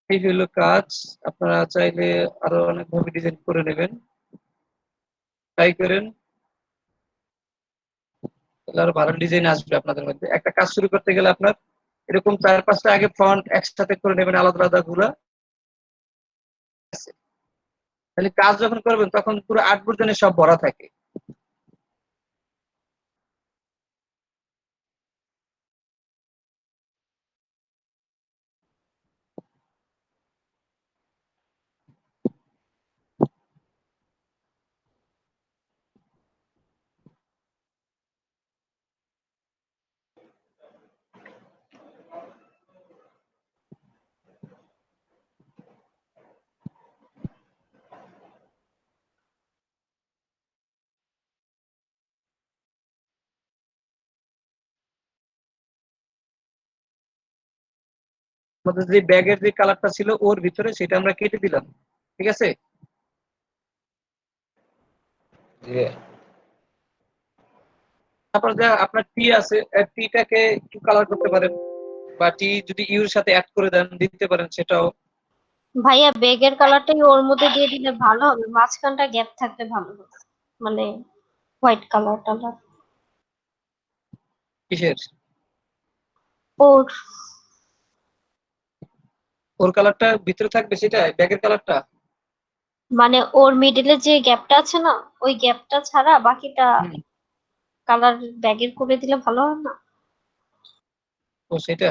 এই হলো কাজ। আপনারা চাইলে আরো অনেকভাবে ডিজাইন করে নেবেন, ট্রাই করেন, তাহলে আরো ভালো ডিজাইন আসবে আপনাদের মধ্যে। একটা কাজ শুরু করতে গেলে আপনার এরকম 4-5টা আগে ফ্রন্ট একসাথে করে নেবেন, আলাদা আলাদা গুলা। তাহলে কাজ যখন করবেন তখন পুরো আর্টবোর্ড সব ভরা থাকে। আমাদের যে ব্যাগের যে কালারটা ছিল ওর ভিতরে সেটা আমরা কেটে দিলাম, ঠিক আছে? তারপর যে আপনার টি আছে, টিটাকে একটু কালার করতে পারেন, বা টি যদি ইউর সাথে অ্যাড করে দেন দিতে পারেন সেটাও। ভাইয়া বেগের কালারটাই ওর মধ্যে দিয়ে দিলে ভালো হবে, মাঝখানটা গ্যাপ থাকলে ভালো হবে, মানে হোয়াইট কালার টালার। কিসের? ওর ওর কালারটা ভিতরে থাকবে, সেটা ব্যাগের কালারটা। মানে ওর মিডিলে যে গ্যাপটা আছে না, ওই গ্যাপটা ছাড়া বাকিটা কালার ব্যাগের করে দিলে ভালো হয় না? ও সেটা।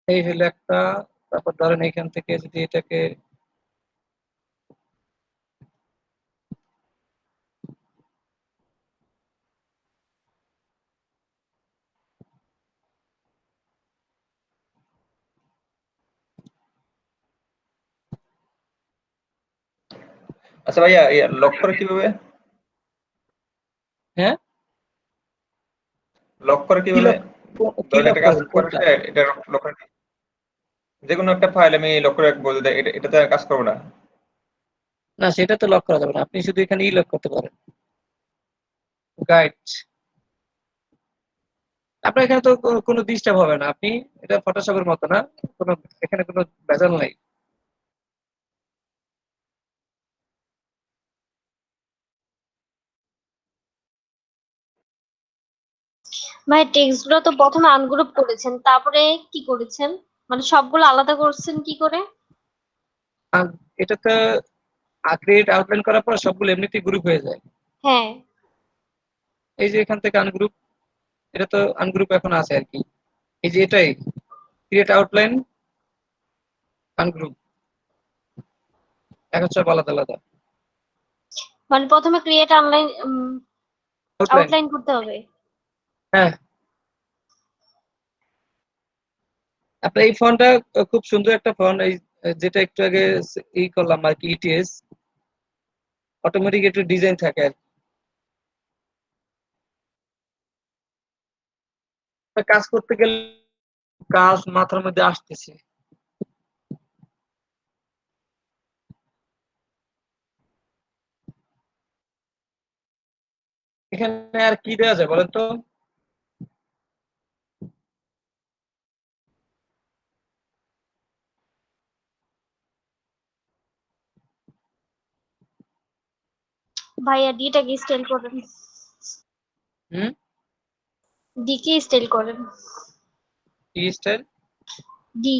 এই হলো একটা। তারপর ধরেন এখান থেকে যদি এটাকে আচ্ছা ভাইয়া লক করে কিভাবে? হ্যাঁ লক করে কি কিভাবে? লক কি ধরেন লক একটা কাজ করবেন করার কোনটা? এটা লক করে যে কোনো একটা ফাইল আমি লক করে রাখবো, এটাতে কাজ করবো না। না সেটা তো লক করা যাবে না, আপনি শুধু এখানে ই লক করতে পারেন, গাইড। আপনার এখানে তো কোনো ডিস্টার্ব হবে না, আপনি এটা ফটোশপের মতো না, কোনো এখানে কোনো ভেজাল নাই। ভাই টেক্সট গুলো তো প্রথমে আনগ্রুপ করেছেন, তারপরে কি করেছেন? মানে সবগুলো আলাদা করছেন কি করে? আর এটাতে ক্রিয়েট আউটলাইন করার পর সবগুলো এমনিতেই গ্রুপ হয়ে যায়। হ্যাঁ এই যে এখান থেকে আনগ্রুপ, এটা তো আনগ্রুপ এখন আছে আর কি। এই যে এটাই ক্রিয়েট আউটলাইন আনগ্রুপ, এখন সব আলাদা আলাদা মানে প্রথমে ক্রিয়েট অনলাইন আউটলাইন। আউটলাইন করতে হবে। হ্যাঁ আপনার এই ফন্টটা খুব সুন্দর একটা ফন্ট, এই যেটা একটু আগে ই করলাম আর কি, ইটিএস অটোমেটিক একটু ডিজাইন থাকে আর কি। কাজ করতে গেলে কাজ মাথার মধ্যে আসতেছে। এখানে আর কি দেওয়া যায় বলেন তো? ভাইয়া ডিটাকে স্টাইল করেন, হুম ডি কে স্টাইল করেন। কি স্টাইল? ডি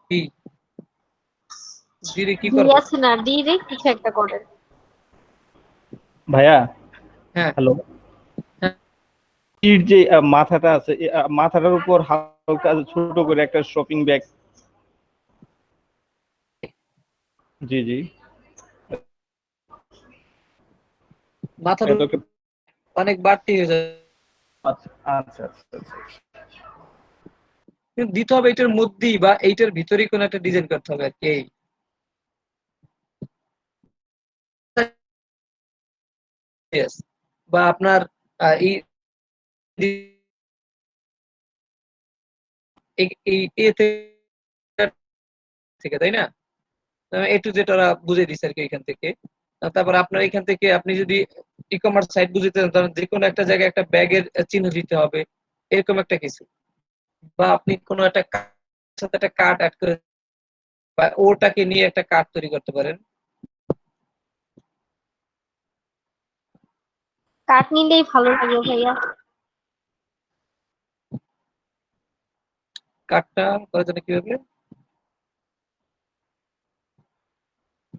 কি দিরে কি ডি করব? আছে না, ডি রে কিছু একটা করেন। ভাইয়া হ্যাঁ হ্যালো, এর যে মাথাটা আছে, মাথাটার উপর হালকা ছোট করে একটা শপিং ব্যাগ। জি জি, মাথার এটাকে অনেক বাড়তি হয়ে যায়, আচ্ছা আচ্ছা আচ্ছা আচ্ছা। কিন্তু দিতে হবে এটার মধ্যেই বা এইটার ভিতরেই কোনো একটা ডিজাইন করতে হবে আর কি। এই yes, বা আপনার এই এতে থেকে তাই না, এ টু জেড ওরা বুঝে দিচ্ছে আর কি এখান থেকে। তারপর আপনার এখান থেকে আপনি যদি ই কমার্স সাইট বুঝতে চান, তাহলে যে কোনো একটা জায়গায় একটা ব্যাগের চিহ্ন দিতে হবে, এরকম একটা কিছু। বা আপনি কোনো একটা সাথে একটা কার্ড অ্যাড করে বা ওটাকে নিয়ে একটা কার্ড তৈরি করতে পারেন। কাট নিলেই ভালো লাগে ভাইয়া। কার্ডটা করার জন্য কিভাবে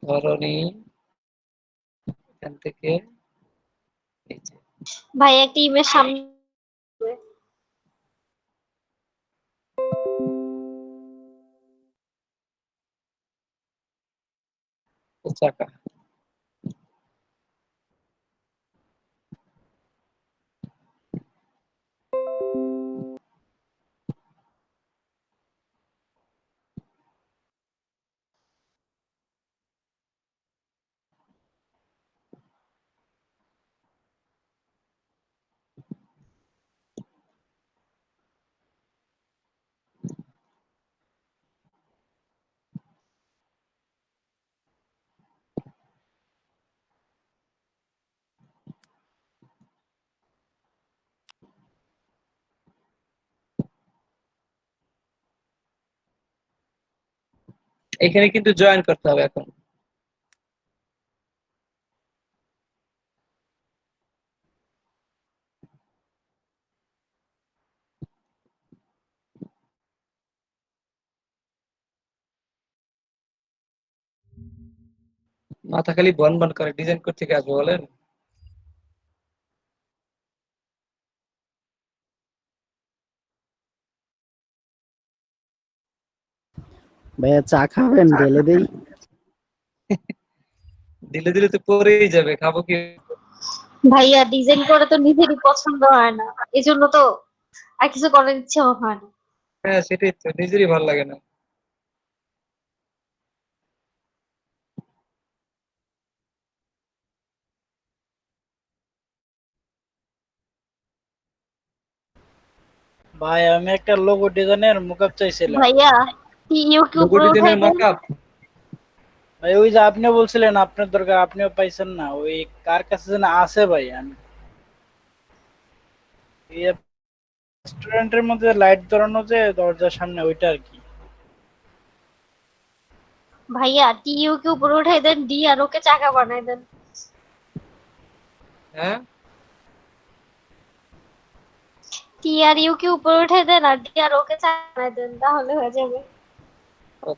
ধরনি এখান থেকে ভাইয়া একটা ইমেজ সামনে চাকা। এখানে কিন্তু জয়েন করতে হবে এখন। মাথা খালি বন বন করে, ডিজাইন করতে কি আসবে বলেন? ভাইয়া চা খাবেন ঢেলে দেই? দিলে দিলে তো পরেই যাবে, খাবো কি? ভাইয়া ডিজাইন করে তো নিজেরই পছন্দ হয় না, এজন্য তো আর কিছু করার ইচ্ছেও হয় না। হ্যাঁ সেটাই তো, নিজেরই ভালো লাগে না। ভাই আমি একটা লোগো ডিজাইনের মুকআপ চাইছিলাম। ভাইয়া টিইউ কি লোগো উপরে উঠাই ডিজাইনের দেন? মকআপ? ভাই ওই যে আপনি বলছিলেন আপনার দরকার, আপনিও পাইছেন না, ওই কার কাছে যেন আছে ভাই। আমি এই রেস্টুরেন্টের মধ্যে লাইট ধরানো যে দরজার সামনে, ওইটা আর কি। ভাইয়া টিইউ কি উপরে উঠাই দেন, ডি আর ওকে চাকা বানাই দেন। হ্যাঁ টি আর ইউ কি উপরে উঠাই দেন, আর ডি আর ওকে চাকা বানাই দেন, তাহলে হয়ে যাবে।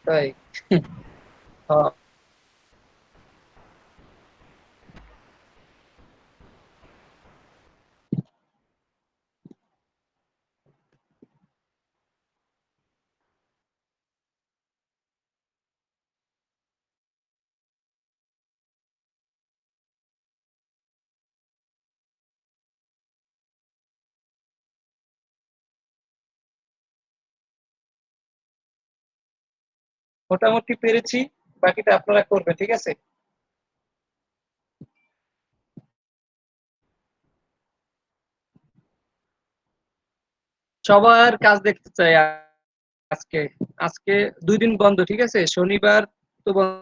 তাই। হ্যাঁ মোটামুটি পেরেছি, বাকিটা আপনারা করবেন, ঠিক আছে? সবার কাজ দেখতে চাই আজকে। আজকে 2 দিন বন্ধ, ঠিক আছে? শনিবার তো বন্ধ।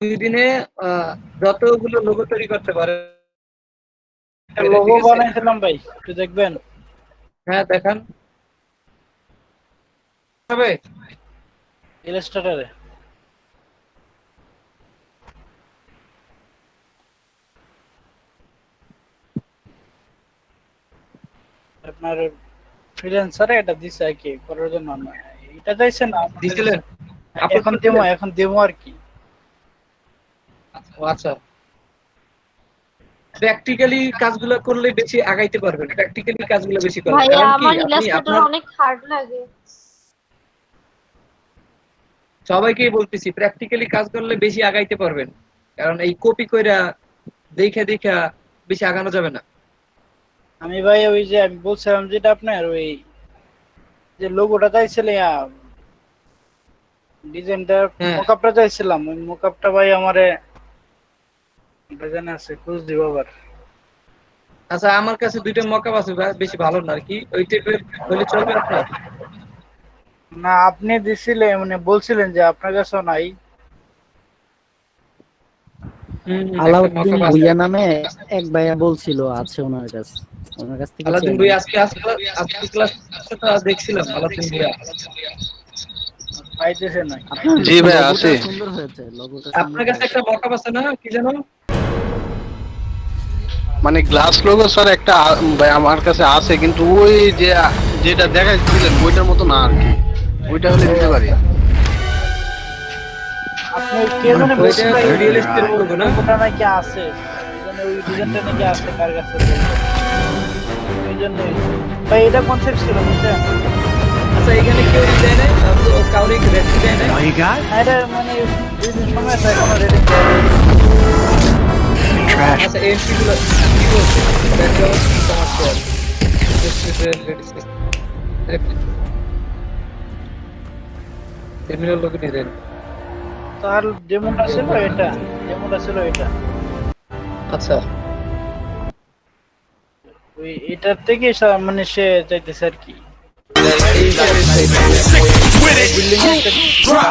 2 দিনে যতগুলো লোগো তৈরি করতে পারে। লোগো বানাইছিলাম ভাই, একটু দেখবেন? হ্যাঁ দেখান। হবে ইলাস্ট্রেটরে। আপনার ফ্রিল্যান্সারে এটা দিছে আর কি করার জন্য। এটা চাইছেন না দিছিলেন? এখন দেবো আর কি। আচ্ছা, প্র্যাকটিক্যালি কাজগুলো করলে বেশি আগাইতে পারবেন, প্র্যাকটিক্যালি কাজগুলো বেশি করবেন। ভাইয়া কারণ কি আমার আপনি ইলাস্ট্রেটর আপনার অনেক হার্ড লাগে। সবাইকেই বলতেছি প্র্যাকটিক্যালি কাজ করলে বেশি আগাইতে পারবেন, কারণ এই কপি কইরা দেখা দেখা বেশি আগানো যাবে না। আমি ভাই ওই যে আমি বলছিলাম যেটা আপনার ওই যে লোগোটা চাইছিলাম, ডিজাইনটা মকআপটা চাইছিলাম, ওই মকআপটা ভাই আমারে ডিজাইন আছে, খুঁজ দিব আবার। আচ্ছা আমার কাছে 2টা মকআপ আছে, বেশি ভালো না আর কি, ওই টাইপের হলে চলবে আপনার? না আপনি দিছিলেন, মানে বলছিলেন যে আপনার কাছে নাই। আলাউদ্দিন ভুইয়া নামে এক ভাইয়া বলছিল আছে ওনার কাছে, ওনার কাছ থেকে আলাউদ্দিন ভাই আজকে ক্লাসে তো দেখছিলাম আলাউদ্দিন ভাইয়া। পাইতেছে না। জি ভাই আছে। সুন্দর হয়েছে লোগোটা। আপনার কাছে একটা মকআপ আছে না, কি জানো? মানে গ্লাস লোগো স্যার একটা ভাই আমার কাছে আছে, কিন্তু ওই যে যেটা দেখাইছিলেন ওইটার মতো না আর কি, ওইটা হলে দিতে পারি। আপনি কে জানে বলছেন ভাই রিয়েলিস্টিক লোগো না, ওটা নাকি আছে, মানে ওই ডিজাইনটা নাকি আছে কার কাছে ওই জন্য ভাই এটা কনসেপ্ট ছিল বুঝছেন। আচ্ছা এখানে কেউ দেয় না, কাউরে রেট দেয় না? এটা মানে দুই দিন সময় আছে, এখনো রেটিং দেয়। আচ্ছা এন্ট্রি গুলো কি বলছে? ব্যাকগ্রাউন্ড কমার্শিয়াল টার্মিনাল লোগো নিলেন। তার ডেমোটা ছিল এটা, ডেমোটা ছিল এটা। আচ্ছা ওই এটার থেকে মানে সে চাইতেছে আর কি।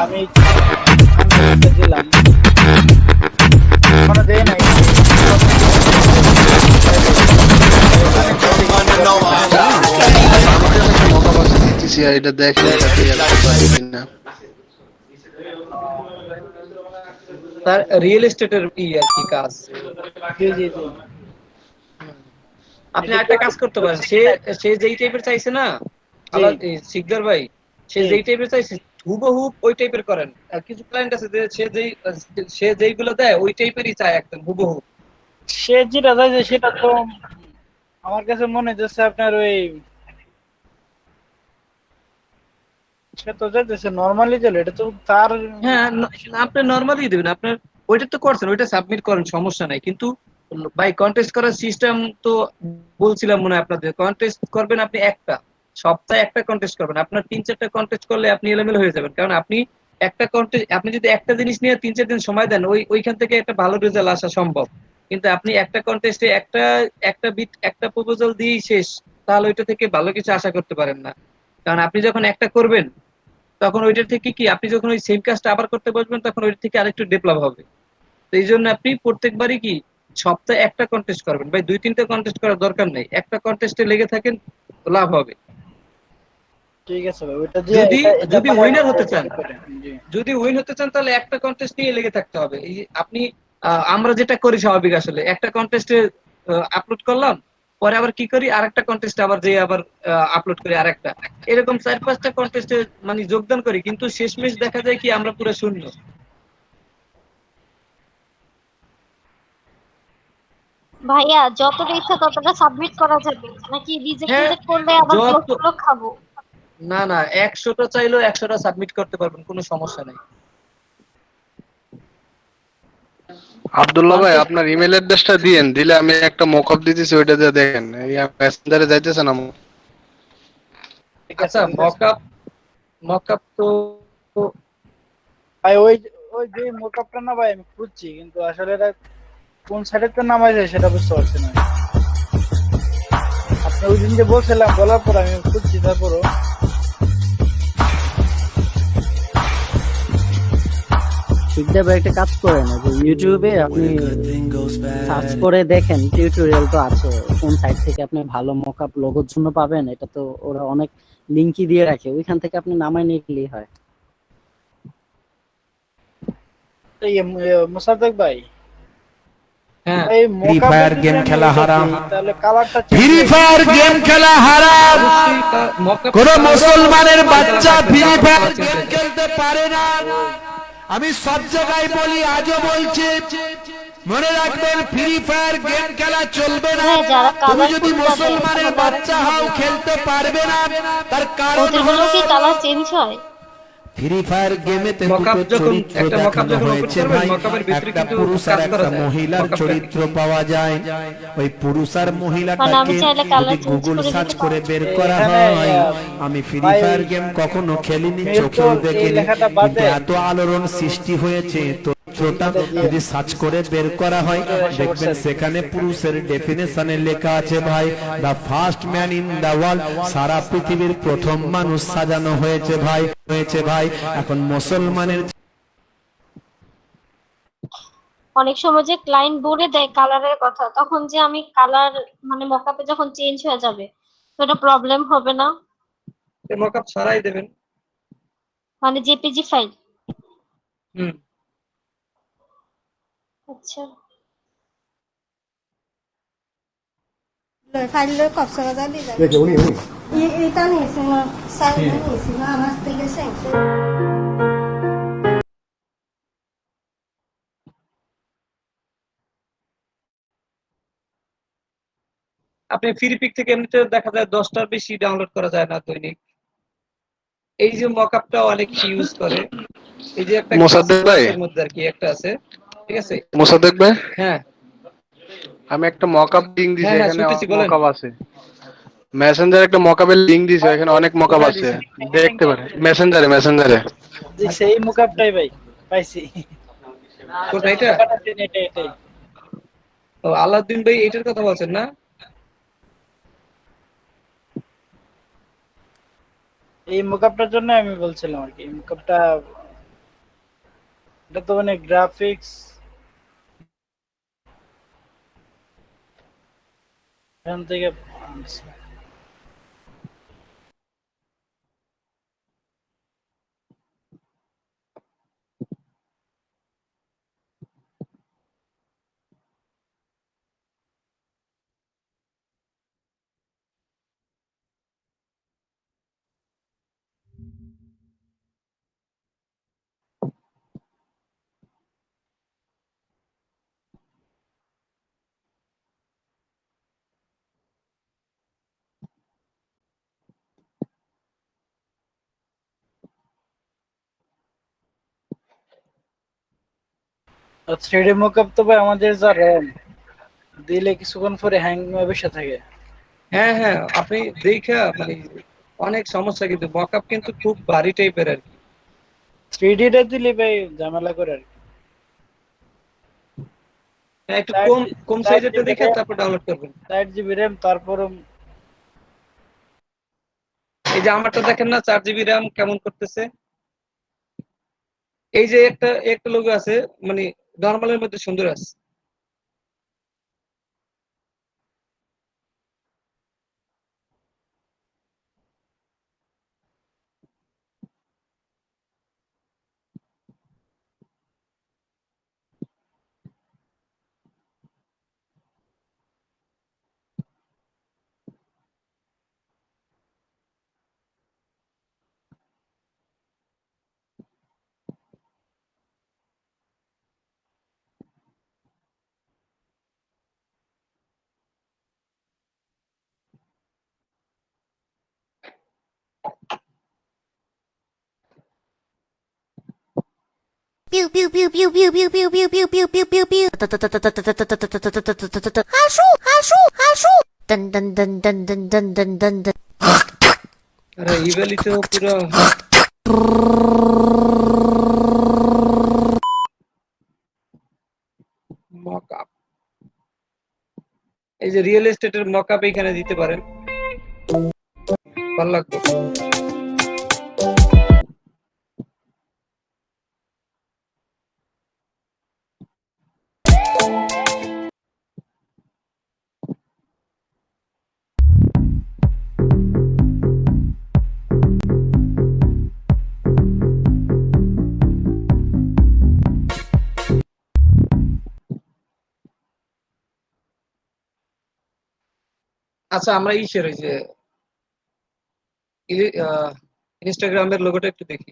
আমি দিলাম মানে দেয় নাই। এটা দেখেন না তার রিয়েল এস্টেটের কি আর কি কাজ। জি জি জি। আপনি একটা কাজ করতে পারেন, সে যেই টাইপের চাইছে না শিকদার ভাই, সে যেই টাইপের চাইছে হুবহু ওই টাইপের করেন। আর কিছু ক্লায়েন্ট আছে যে সে যেইগুলো দেয় ওই টাইপেরই চায় একদম হুবহু। সে যেটা চাইছে সেটা তো আমার কাছে মনে হচ্ছে আপনার ওই সে তো যাইতেছে নরমালি চলে, এটা তো তার হ্যাঁ আপনি নরমালি দিবেন, আপনার ওইটা তো করছেন, ওইটা সাবমিট করেন, সমস্যা নাই। কিন্তু ভাই কন্টেস্ট করার সিস্টেম তো বলছিলাম মনে হয় আপনাদের, কন্টেস্ট করবেন আপনি একটা সপ্তাহে একটা কন্টেস্ট করবেন। আপনার 3-4টা কন্টেস্ট করলে আপনি এলোমেলো হয়ে যাবেন, কারণ আপনি একটা কন্টেস্ট, আপনি যদি একটা জিনিস নিয়ে 3-4 দিন সময় দেন, ওইখান থেকে একটা ভালো রেজাল্ট আসা সম্ভব। কিন্তু আপনি একটা কন্টেস্টে একটা প্রপোজাল দিয়েই শেষ, তাহলে ওইটা থেকে ভালো কিছু আশা করতে পারেন না। কারণ আপনি যখন একটা করবেন, তখন ওইটার থেকে কি আপনি যখন ওই সেম কাজটা আবার করতে বসবেন, তখন ওইটার থেকে আরেকটু ডেভেলপ হবে। তো এই জন্য আপনি প্রত্যেকবারই কি সপ্তাহে একটা কন্টেস্ট করবেন ভাই, 2-3টা কন্টেস্ট করার দরকার নেই, একটা কন্টেস্টে লেগে থাকেন, লাভ হবে। ঠিক আছে ভাই, ওইটা দিয়ে যদি এটা যদি পারে উইনার হতে চান, জি। যদি উইন হতে চান তাহলে একটা কন্টেস্ট নিয়ে লেগে থাকতে হবে। এই যে আপনি আমরা যেটা করি স্বাভাবিক, আসলে একটা কন্টেস্টে আপলোড করলাম, পরে আবার কি করি, আরেকটা কন্টেস্টে আবার যে আবার আপলোড করি আরেকটা, এরকম 4-5টা কন্টেস্টে মানে যোগদান করি, কিন্তু শেষমেশ দেখা যায় কি আমরা পুরো শূন্য। ভাইয়া যতটা ইচ্ছা ততটা সাবমিট করা যাবে নাকি রিজেক্ট হ্যাঁ, টিজেক্ট করলে আবার যত ব্লক খাবো? না না 100টা চাইলেও 100টা সাবমিট করতে পারবেন, কোনো সমস্যা নেই। আব্দুল্লাহ ভাই আপনার ইমেল অ্যাড্রেসটা দিয়েন, দিলে আমি একটা মকআপ দিতেছি, ওইটা দিয়ে দেখেন। এই মেসেঞ্জারে যাইতেছে না। আচ্ছা মকআপ তো ভাই ওই ওই যে মোকআপটা না ভাই আমি খুঁজছি, কিন্তু আসলে এটা কোন সাইডে তো নামাইছে সেটা বুঝতে পারছি না। আপনি ওই দিন যে বলছিলাম, বলার পর আমি খুঁজছি, তারপরও শিখতে ভাই একটা কাজ করেন, যে ইউটিউবে আপনি সার্চ করে দেখেন, টিউটোরিয়াল তো আছে কোন সাইট থেকে আপনি ভালো মকআপ লোগোর জন্য পাবেন। এটা তো ওরা অনেক লিংকই দিয়ে রাখে, ওইখান থেকে আপনি নামায় নিলেই হয়। এই মোসাদ্দেক ভাই, হ্যাঁ, এই ফ্রি ফায়ার গেম খেলা হারাম, তাহলে কালারটা ফ্রি ফায়ার গেম খেলা হারাম। কোন মুসলমানের বাচ্চা ফ্রি ফায়ার গেম খেলতে পারে না। আমি সব জায়গায় বলি, আজও বলছি, মনে রাখবেন ফ্রি ফায়ার গেম খেলা চলবে না। তুমি যদি মুসলমানের বাচ্চা হও খেলতে পারবে না, তার কারণ হলো কি কালার চেঞ্জ হয়? ফ্রি ফায়ার গেমেতে দুটো চরিত্র দেখানো হয়েছে ভাই, একটা পুরুষ আর একটা মহিলার চরিত্র পাওয়া যায়। ওই পুরুষ আর মহিলাটাকে যদি গুগল সার্চ করে বের করা হয়, আমি ফ্রি ফায়ার গেম কখনো খেলিনি, চোখেও দেখিনি, কিন্তু এত আলোড়ন সৃষ্টি হয়েছে। তো যদি সার্চ করে বের করা হয়, দেখবেন সেখানে পুরুষের ডেফিনেশনে লেখা আছে ভাই, the first man in the world, সারা পৃথিবীর প্রথম মানুষ সাজানো হয়েছে ভাই। এখন মুসলমানের অনেক সময় যে ক্লায়েন্ট বলে দেয় কালারের কথা, তখন যে আমি কালার মানে মকআপে যখন চেঞ্জ হয়ে যাবে, তো এটা প্রবলেম হবে না? মকআপ ছাড়াই দেবেন, মানে জেপিজি ফাইল? হুম। আচ্ছা, ফাইল কক্সবাজার দিয়ে যাবে। এটা নিয়েছে না, সাইড নিয়েছে না, আমার থেকে গেছে। আপনি ফ্রি পিক থেকে এমনিতে দেখা যায় 10টার বেশি ডাউনলোড করা যায় না দৈনিক। এই যে মকআপটা অনেক ইউজ করে, এই যে একটা মোসাদ্দেক ভাই, এর মধ্যে আর কি একটা আছে, ঠিক আছে মোসাদ্দেক ভাই, হ্যাঁ আমি একটা মকআপ লিংক দিছি, হ্যাঁ এখানে শুনতেছি, বলেন। মকআপ আছে। মেসেঞ্জারে একটা মকআপের লিংক দিছি, এখানে অনেক মকআপ আছে, দেখতে পারে। মেসেঞ্জারে জি সেই মোকআপটাই ভাই পাইছি। কোনটা এটা? এটাই। ও আলাউদ্দিন ভাই এটার কথা বলছেন না? এই মোকআপটার জন্য আমি বলছিলাম আর কি, এই মোকআপটা এটা তো মানে গ্রাফিক্স এখান থেকে আনছি। 3D মকআপ তো ভাই আমাদের যা র‍্যাম দিলে কিছুক্ষণ পরে হ্যাং বসে থাকে। হ্যাঁ হ্যাঁ, আপনি দেখা মানে অনেক সমস্যা, কিন্তু মকআপ কিন্তু খুব ভারী টাইপের আর কি। 3D টা দিলে ভাই ঝামেলা করে আর কি। একটু কম সাইজেরটা দেখে তারপর ডাউনলোড করবেন। 8GB RAM তারপরও এই যে আমারটা দেখেন না 4GB RAM কেমন করতেছে। এই যে একটা লোগো আছে মানে নরমালের মধ্যে সুন্দর আছে। Pew pew pew pew pew pew pew pew pew pew pew pew pew. Hashu hashu hashu. Dun dun dun dun dun dun dun dun dun. अरे इवेली तो पूरा মকআপ, এই যে রিয়েল এস্টেটের মকআপ এখানে দিতে পারেন, ভালো লাগবে। আচ্ছা আমরা ইসের ওই যে ইনস্টাগ্রামের লোগোটা একটু দেখি।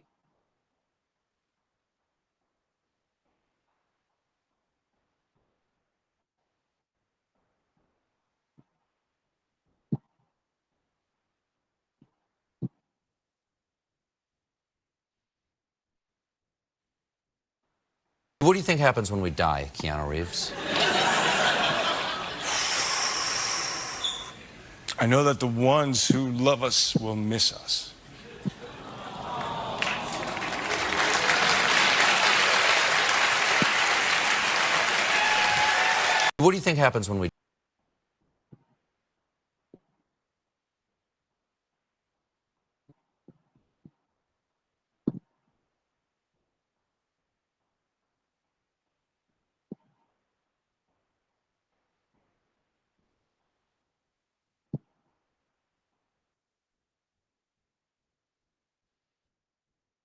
What do you think happens when we die, Keanu Reeves? I know that the ones who love us will miss us. What do you think happens when we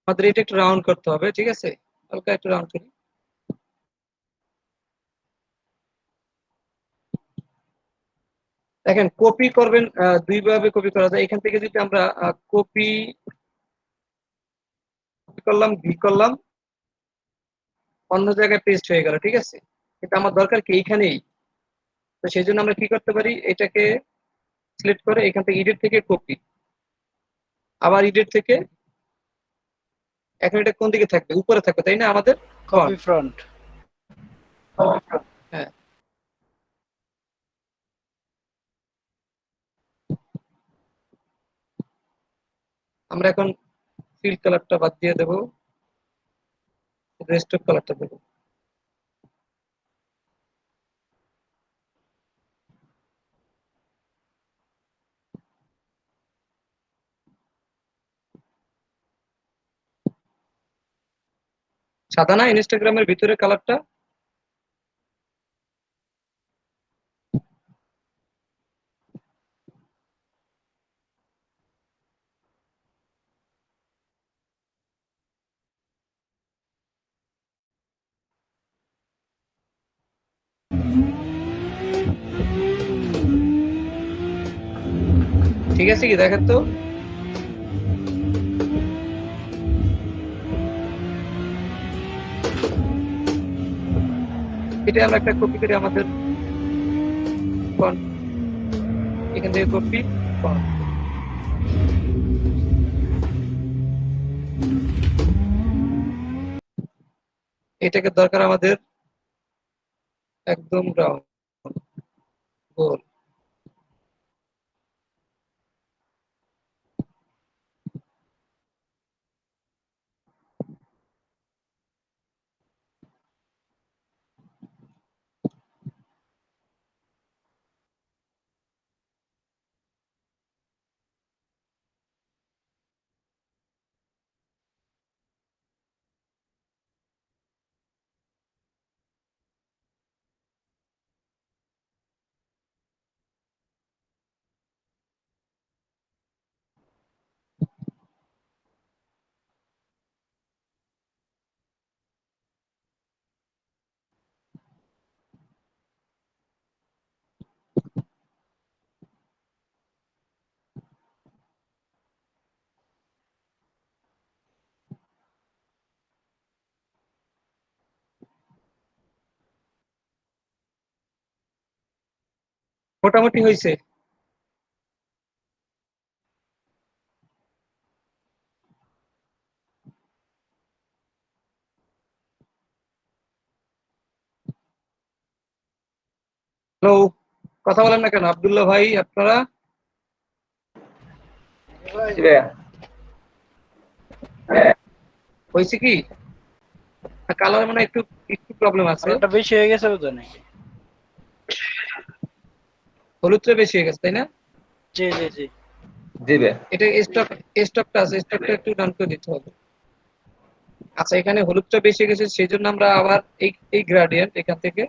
আমাদের এটা একটু রাউন্ড করতে হবে, ঠিক আছে, হালকা একটু রাউন্ড করি। দেখেন কপি করবেন দুই ভাবে কপি করা যায়। এখান থেকে যদি আমরা কপি করলাম, ভি করলাম, অন্য জায়গায় পেস্ট হয়ে গেল, ঠিক আছে, কিন্তু আমার দরকার কি এইখানেই। তো সেই জন্য আমরা কি করতে পারি, এটাকে সিলেক্ট করে এখান থেকে এডিট থেকে কপি, আবার এডিট থেকে, এখন এটা কোন দিকে থাকবে, উপরে থাকবে তাই না, আমাদের কপি ফ্রন্ট। হ্যাঁ আমরা এখন ফিল কালারটা বাদ দিয়ে দেবো, রেস্ট অফ কালারটা দেবো। সাদা না ইনস্টাগ্রামের ভিতরে কালারটা? ঠিক আছে কি দেখেন তো, এটা আমরা একটা কপি করে আমাদের এখান থেকে কপি, এটাকে দরকার আমাদের একদম রাউন্ড গোল। মোটামুটি হয়েছে। হ্যালো, কথা বলেন না কেন আব্দুল্লাহ ভাই? আপনারা হয়েছে কি? কালার মানে একটু একটু প্রবলেম আছে। কালারটা বেশি হয়ে গেছে বুঝছেন নাকি? হলুদটা বেশি হয়ে গেছে তাই না? জি জি জি জি ভাই। এটা স্টকটা আছে, স্টকটা একটু ডান করে দিতে হবে। আচ্ছা, এখানে হলুদটা বেশি হয়ে গেছে, সেই জন্য আমরা আবার এই গ্রেডিয়েন্ট এখান থেকে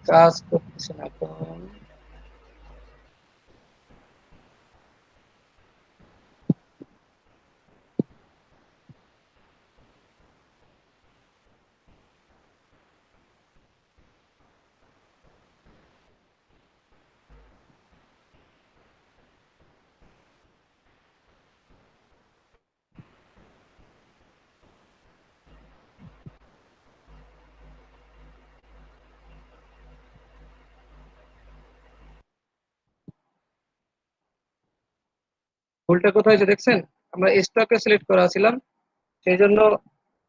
কাজ করতেছে না এখন। ভুলটা কোথায় হয়েছে দেখছেন? আমরা স্টকে সিলেক্ট করা ছিলাম, সেই জন্য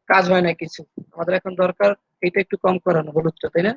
কাজ হয় না কিছু। আমাদের এখন দরকার এটা একটু কম করানো, হলুদটা, তাই না?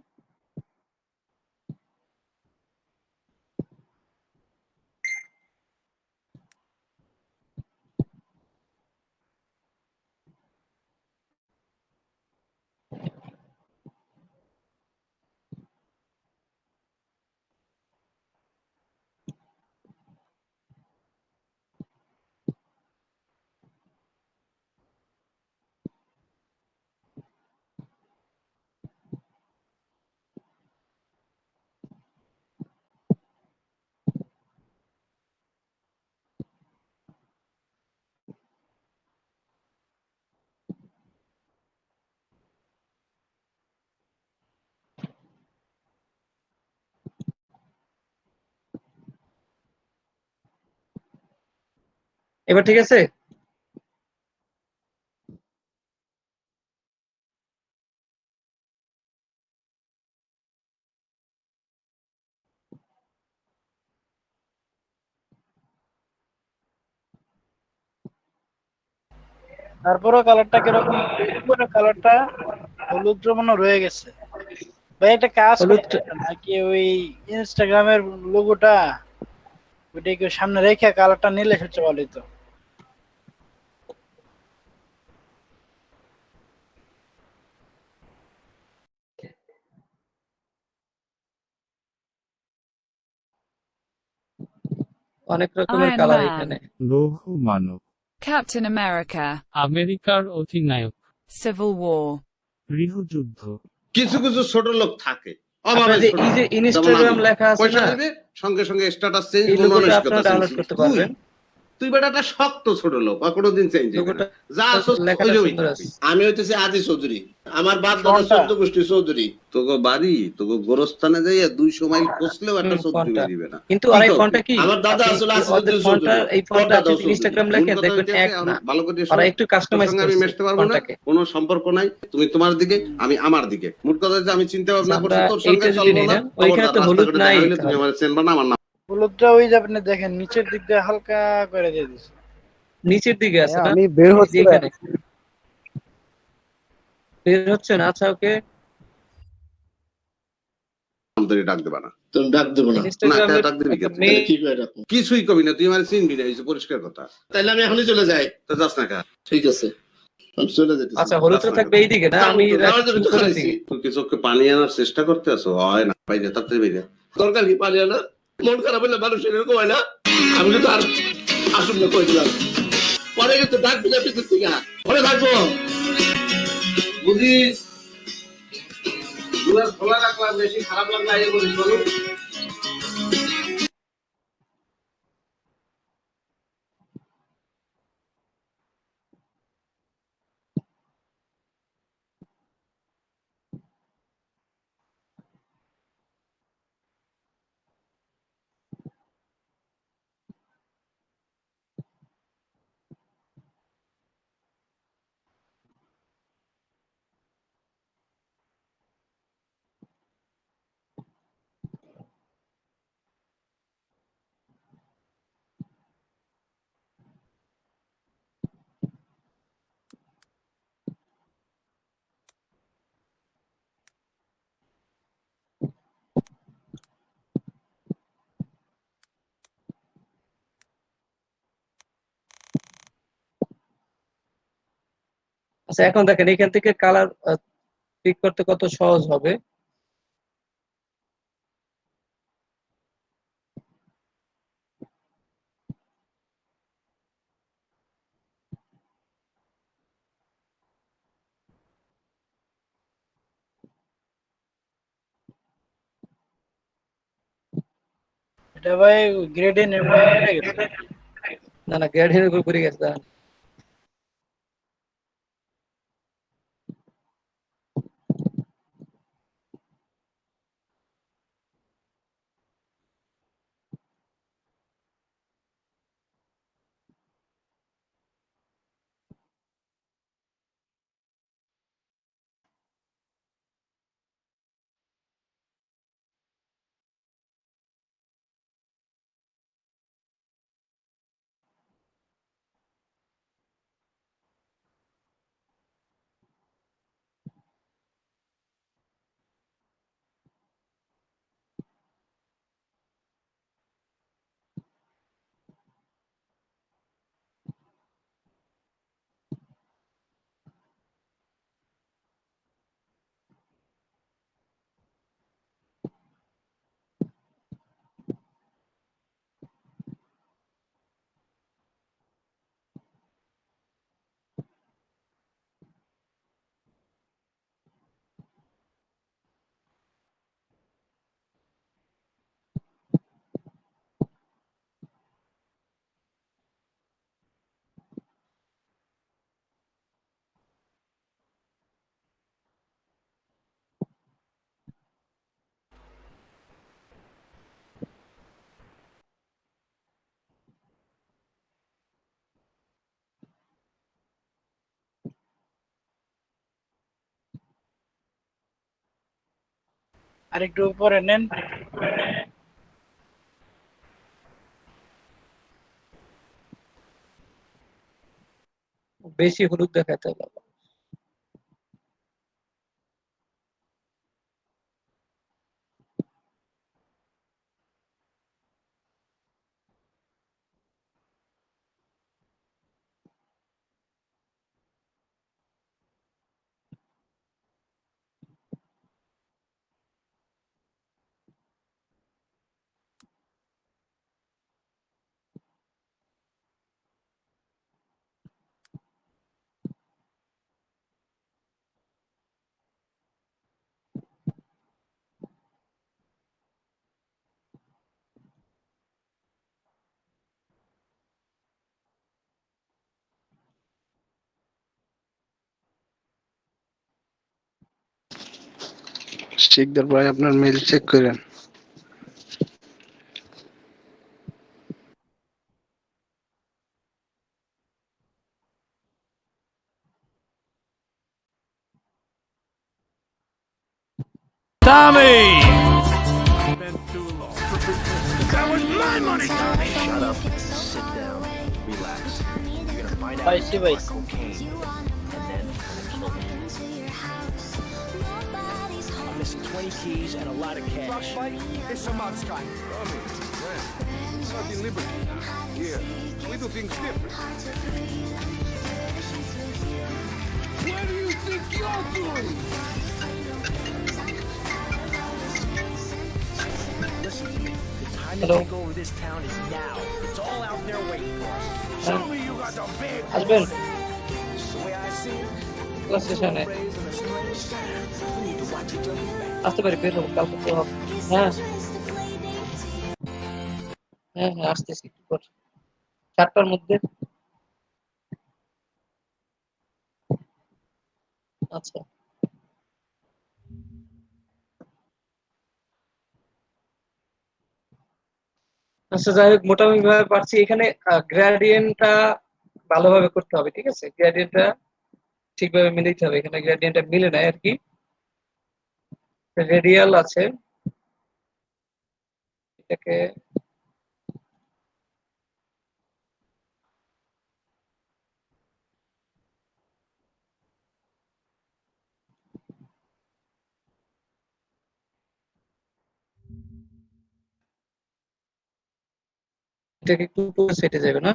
এবার ঠিক আছে? তারপরেও কালারটা কিরকম, কালারটা হলুদ মনে রয়ে গেছে। ভাই একটা কাজ হলুদ করতে পারেন নাকি ওই ইনস্টাগ্রামের লোগোটা ওইটাকে সামনে রেখে কালারটা নিলে সবচেয়ে ভালো হতো। অনেক রকমের Iron কালার Man, এখানে। লৌহ মানব, Captain America, আমেরিকার অধিনায়ক, Civil War, গৃহযুদ্ধ। কিছু কিছু ছোট লোক থাকে আপনার যে এই যে ইনস্টাগ্রাম লেখা আছে পয়সা না, দিবে সঙ্গে সঙ্গে স্ট্যাটাস চেঞ্জ এই লোগোটা মানসিকতা আপনারা ডাউনলোড করতে পারবেন। তুই বেটা একটা শক্ত ছোট লোক আর কোনোদিন চেঞ্জ হবে না, যা আসছ ওই যে ওই থাকবি। আমি হইতেছি আদি চৌধুরী, আমার বাপ দাদা 14 গোষ্ঠী চৌধুরী। তোকে বাড়ি তোকে গোরস্থানে যাইয়া 200 মাইল কোসলেও একটা চৌধুরী বেরিবে না। কিন্তু আর এই ফন্টটা কি আমার দাদা আসলে ওদের ফন্টটা, এই ফন্টটা আপনি ইনস্টাগ্রাম লেখেন দেখবেন এক না, ভালো করে আর একটু কাস্টমাইজ আমি মেশতে পারবো না, কোনো সম্পর্ক নাই। তুমি তোমার দিকে আমি আমার দিকে, মোট কথা হচ্ছে আমি চিন্তা ভাবনা করছি তোর সঙ্গে চলবো না। ওইখানে তো হলুদ নাই, তুমি আমার চেনবা না, আমার নাম হলুদটা ওই যে আপনি দেখেন নিচের দিক দিয়ে হালকা করে দিয়ে দিছে। নিচের দিকে আছে না, আমি বের হচ্ছি ভাই। এখানে বের হচ্ছে না। আচ্ছা ওকে, ধরে ডাক দেবা না, তুমি ডাক দেবো না, ইনস্টাগ্রামে ডাক দিবি একটা মেয়ে কি কয় রাখো, কিছুই কবি না, তুই আমার চিনবি না, এই যে পরিষ্কার কথা। তাইলে আমি এখনই চলে যাই, তো যাস না কা? ঠিক আছে আমি চলে যেতে। আচ্ছা হলুদটা থাকবে এইদিকে না, আমি তুই কি চোখে পানি আনার চেষ্টা করতে আছো? হয় না বাইরে, তাড়াতাড়ি বাইরে। দরকার কি পানি আনা? মন খারাপ হলে মানুষের এরকম হয় না? আমি কিন্তু আর আসুন না কই দিলাম, পরে কিন্তু ডাকবি না পিছন থেকে, পরে ডাকবো বুঝিস। দুয়ার খোলা রাখলাম, বেশি খারাপ লাগলে আইয়ে বলিস বলো। আচ্ছা এখন দেখেন এখান থেকে কালার পিক করতে কত সহজ হবে। এটা ভাই গ্রেডেন এর মধ্যে গেছে। না না, গ্রেডের উপর পড়ে গেছে। আর একটু উপরে নেন। বেশি হলুদ দেখাতে হবে। শিকদার ভাই আপনার মেইল চেক করেন। Tommy! That was my money, Tommy! Shut up. Sit down. Relax. You're gonna find out Spicy, about spicy. cocaine. And then I'm gonna kill you. I'm missing 20 keys and a lot of cash. Truck fight? It's some outstanding. Tommy, man, Sunday Liberty. Yeah, we do things different. What do you think you're doing? Listen to me. The time to Hello. take over this town is now. It's all out there waiting for us. Show me you got the big আসবেন The way I see it, class সেশনে raised in a strange town. You need to watch your dirty back. আসতে পারি, বের হবো কালকে তো হবে। হ্যাঁ হ্যাঁ হ্যাঁ আসতেছি একটু পর 7টার মধ্যে। আচ্ছা আচ্ছা, যাই হোক মোটামুটি ভাবে পারছি। এখানে গ্রেডিয়েন্টটা ভালোভাবে করতে হবে, ঠিক আছে? গ্রেডিয়েন্টটা ঠিকভাবে মিলাইতে হবে। এখানে গ্রেডিয়েন্টটা মিলে নাই আর কি, রেডিয়াল আছে, এটাকে এটাকে একটু উপরে সেটে যাবে না?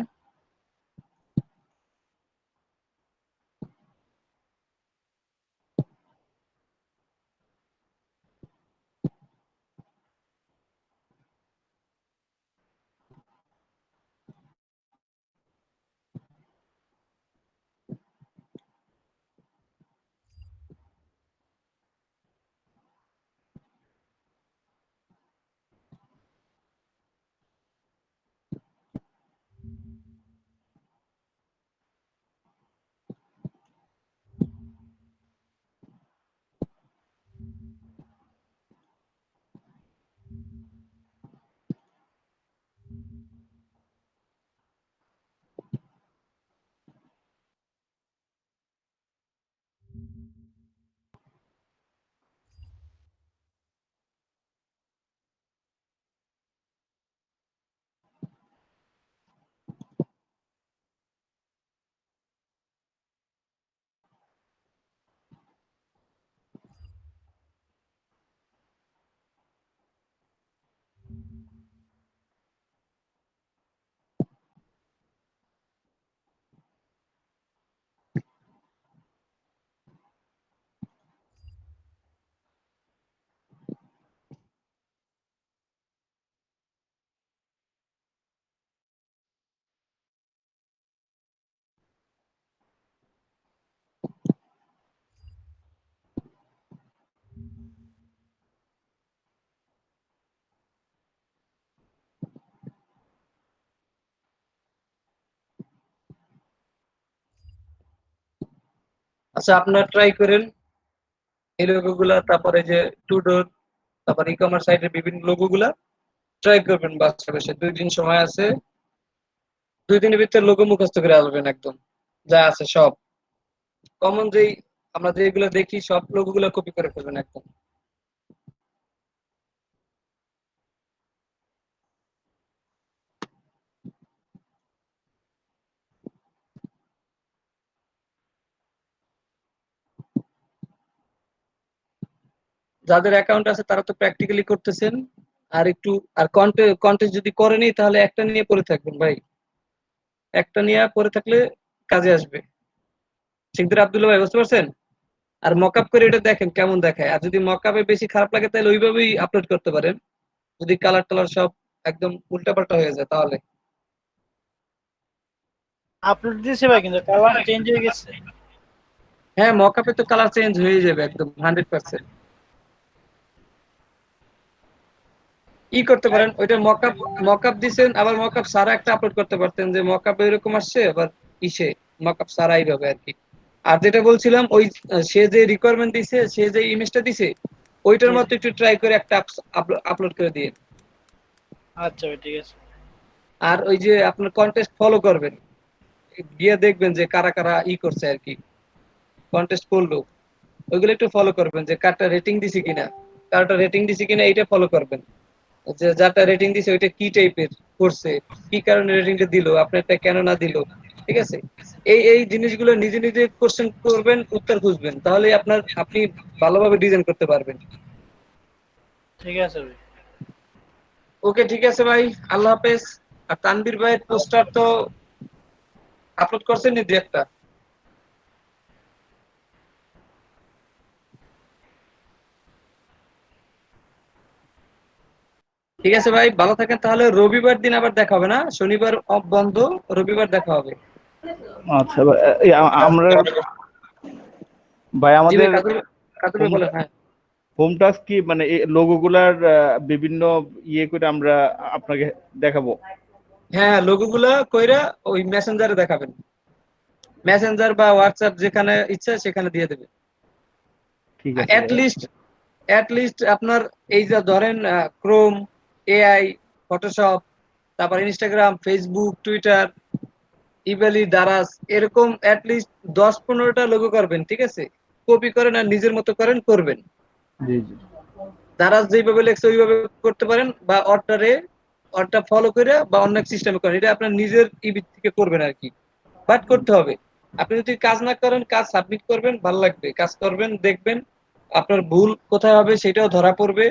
আচ্ছা আপনারা ট্রাই করেন এই লোগোগুলা, তারপরে যে টু ডোর, তারপর ই কমার্স সাইটের বিভিন্ন লোগোগুলা ট্রাই করবেন। বাচ্চা বসে 2 দিন সময় আছে, 2 দিনের ভিতরে লোগো মুখস্থ করে আসবেন একদম, যা আছে সব কমন যেই আমরা যেগুলো দেখি সব লোগোগুলো কপি করে ফেলবেন একদম। যাদের অ্যাকাউন্ট আছে তারা তো প্র্যাকটিক্যালি করতেছেন, আর একটু আর কন্টেস্ট যদি করেনি তাহলে একটা নিয়ে পড়ে থাকবেন ভাই, একটা নিয়ে পড়ে থাকলে কাজে আসবে। শিকদার আব্দুল্লাহ ভাই বুঝতে পারছেন? আর মকআপ করে এটা দেখেন কেমন দেখায়, আর যদি মকআপে বেশি খারাপ লাগে তাহলে ওইভাবেই আপলোড করতে পারেন। যদি কালার টালার সব একদম উল্টাপাল্টা হয়ে যায় তাহলে। আপলোড দিয়েছে ভাই, কিন্তু কালার চেঞ্জ হয়ে গেছে। হ্যাঁ মকআপে তো কালার চেঞ্জ হয়ে যাবে একদম 100%। ই করতে পারেন ওইটা মকআপ দিবেন, আবার মকআপ সারা একটা আপলোড করতে পারতেন যে মকআপ এরকম আসছে, আবার ইসে মকআপ সারা এইভাবে আর কি। আর যেটা বলছিলাম ওই সে যে রিকোয়ারমেন্ট দিছে, সে যে ইমেজটা দিছে ওইটার মতো একটু ট্রাই করে একটা আপলোড করে দিয়ে। আচ্ছা ভাই ঠিক আছে। আর ওই যে আপনার কন্টেস্ট ফলো করবেন, গিয়ে দেখবেন যে কারা কারা করছে আর কি, কন্টেস্ট করলো, ওইগুলো একটু ফলো করবেন যে কারটা রেটিং দিছে কিনা, কারটা রেটিং দিছে কিনা এইটা ফলো করবেন। যে যারটা রেটিং দিছে ওইটা কি টাইপের করছে, কি কারণে রেটিংটা দিল, আপনারটা কেন না দিল, ঠিক আছে? এই জিনিসগুলো নিজে নিজে কোশ্চেন করবেন, উত্তর খুঁজবেন, তাহলে আপনি ভালোভাবে ডিজাইন করতে পারবেন। ঠিক আছে ভাই। ওকে ঠিক আছে ভাই, আল্লাহ হাফেজ। আর তানভীর ভাইয়ের পোস্টার তো আপলোড করছেন নি দু একটা? ঠিক আছে ভাই, ভালো থাকেন তাহলে। রবিবার দিন আবার দেখা হবে না, শনিবার অফ বন্ধ, রবিবার দেখা হবে। আচ্ছা ভাই, আমরা ভাই আমাদের বলেন। হ্যাঁ, হোম টাস্ক কি মানে লোগো গুলার বিভিন্ন করে আমরা আপনাকে দেখাবো? হ্যাঁ, লোগোগুলা কইরা ওই মেসেঞ্জারে দেখাবেন, মেসেঞ্জার বা হোয়াটসঅ্যাপ যেখানে ইচ্ছা সেখানে দিয়ে দেবে। ঠিক আছে। অ্যাট লিস্ট আপনার এই যে ধরেন ক্রোম, এআই, ফটোশপ, তারপর ইনস্টাগ্রাম, ফেসবুক, টুইটার, ইমেলি, দারাজ, এরকম অ্যাট লিস্ট 10-15টা লোগো করবেন, ঠিক আছে? কপি করেন আর নিজের মতো করবেন। জি জি। দারাজ যেভাবে লেখছে ওইভাবে করতে পারেন, বা অর্ডারটা ফলো করে বা অন্য সিস্টেমে করেন, এটা আপনার নিজের থেকে করবেন আর কি, বাট করতে হবে। আপনি যদি কাজ না করেন, কাজ সাবমিট করবেন, ভালো লাগবে, কাজ করবেন, দেখবেন আপনার ভুল কোথায় হবে সেটাও ধরা পড়বে,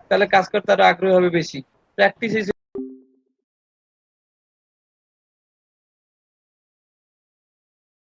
তাহলে কাজ করতে আরো আগ্রহ হবে বেশি। প্র্যাকটিস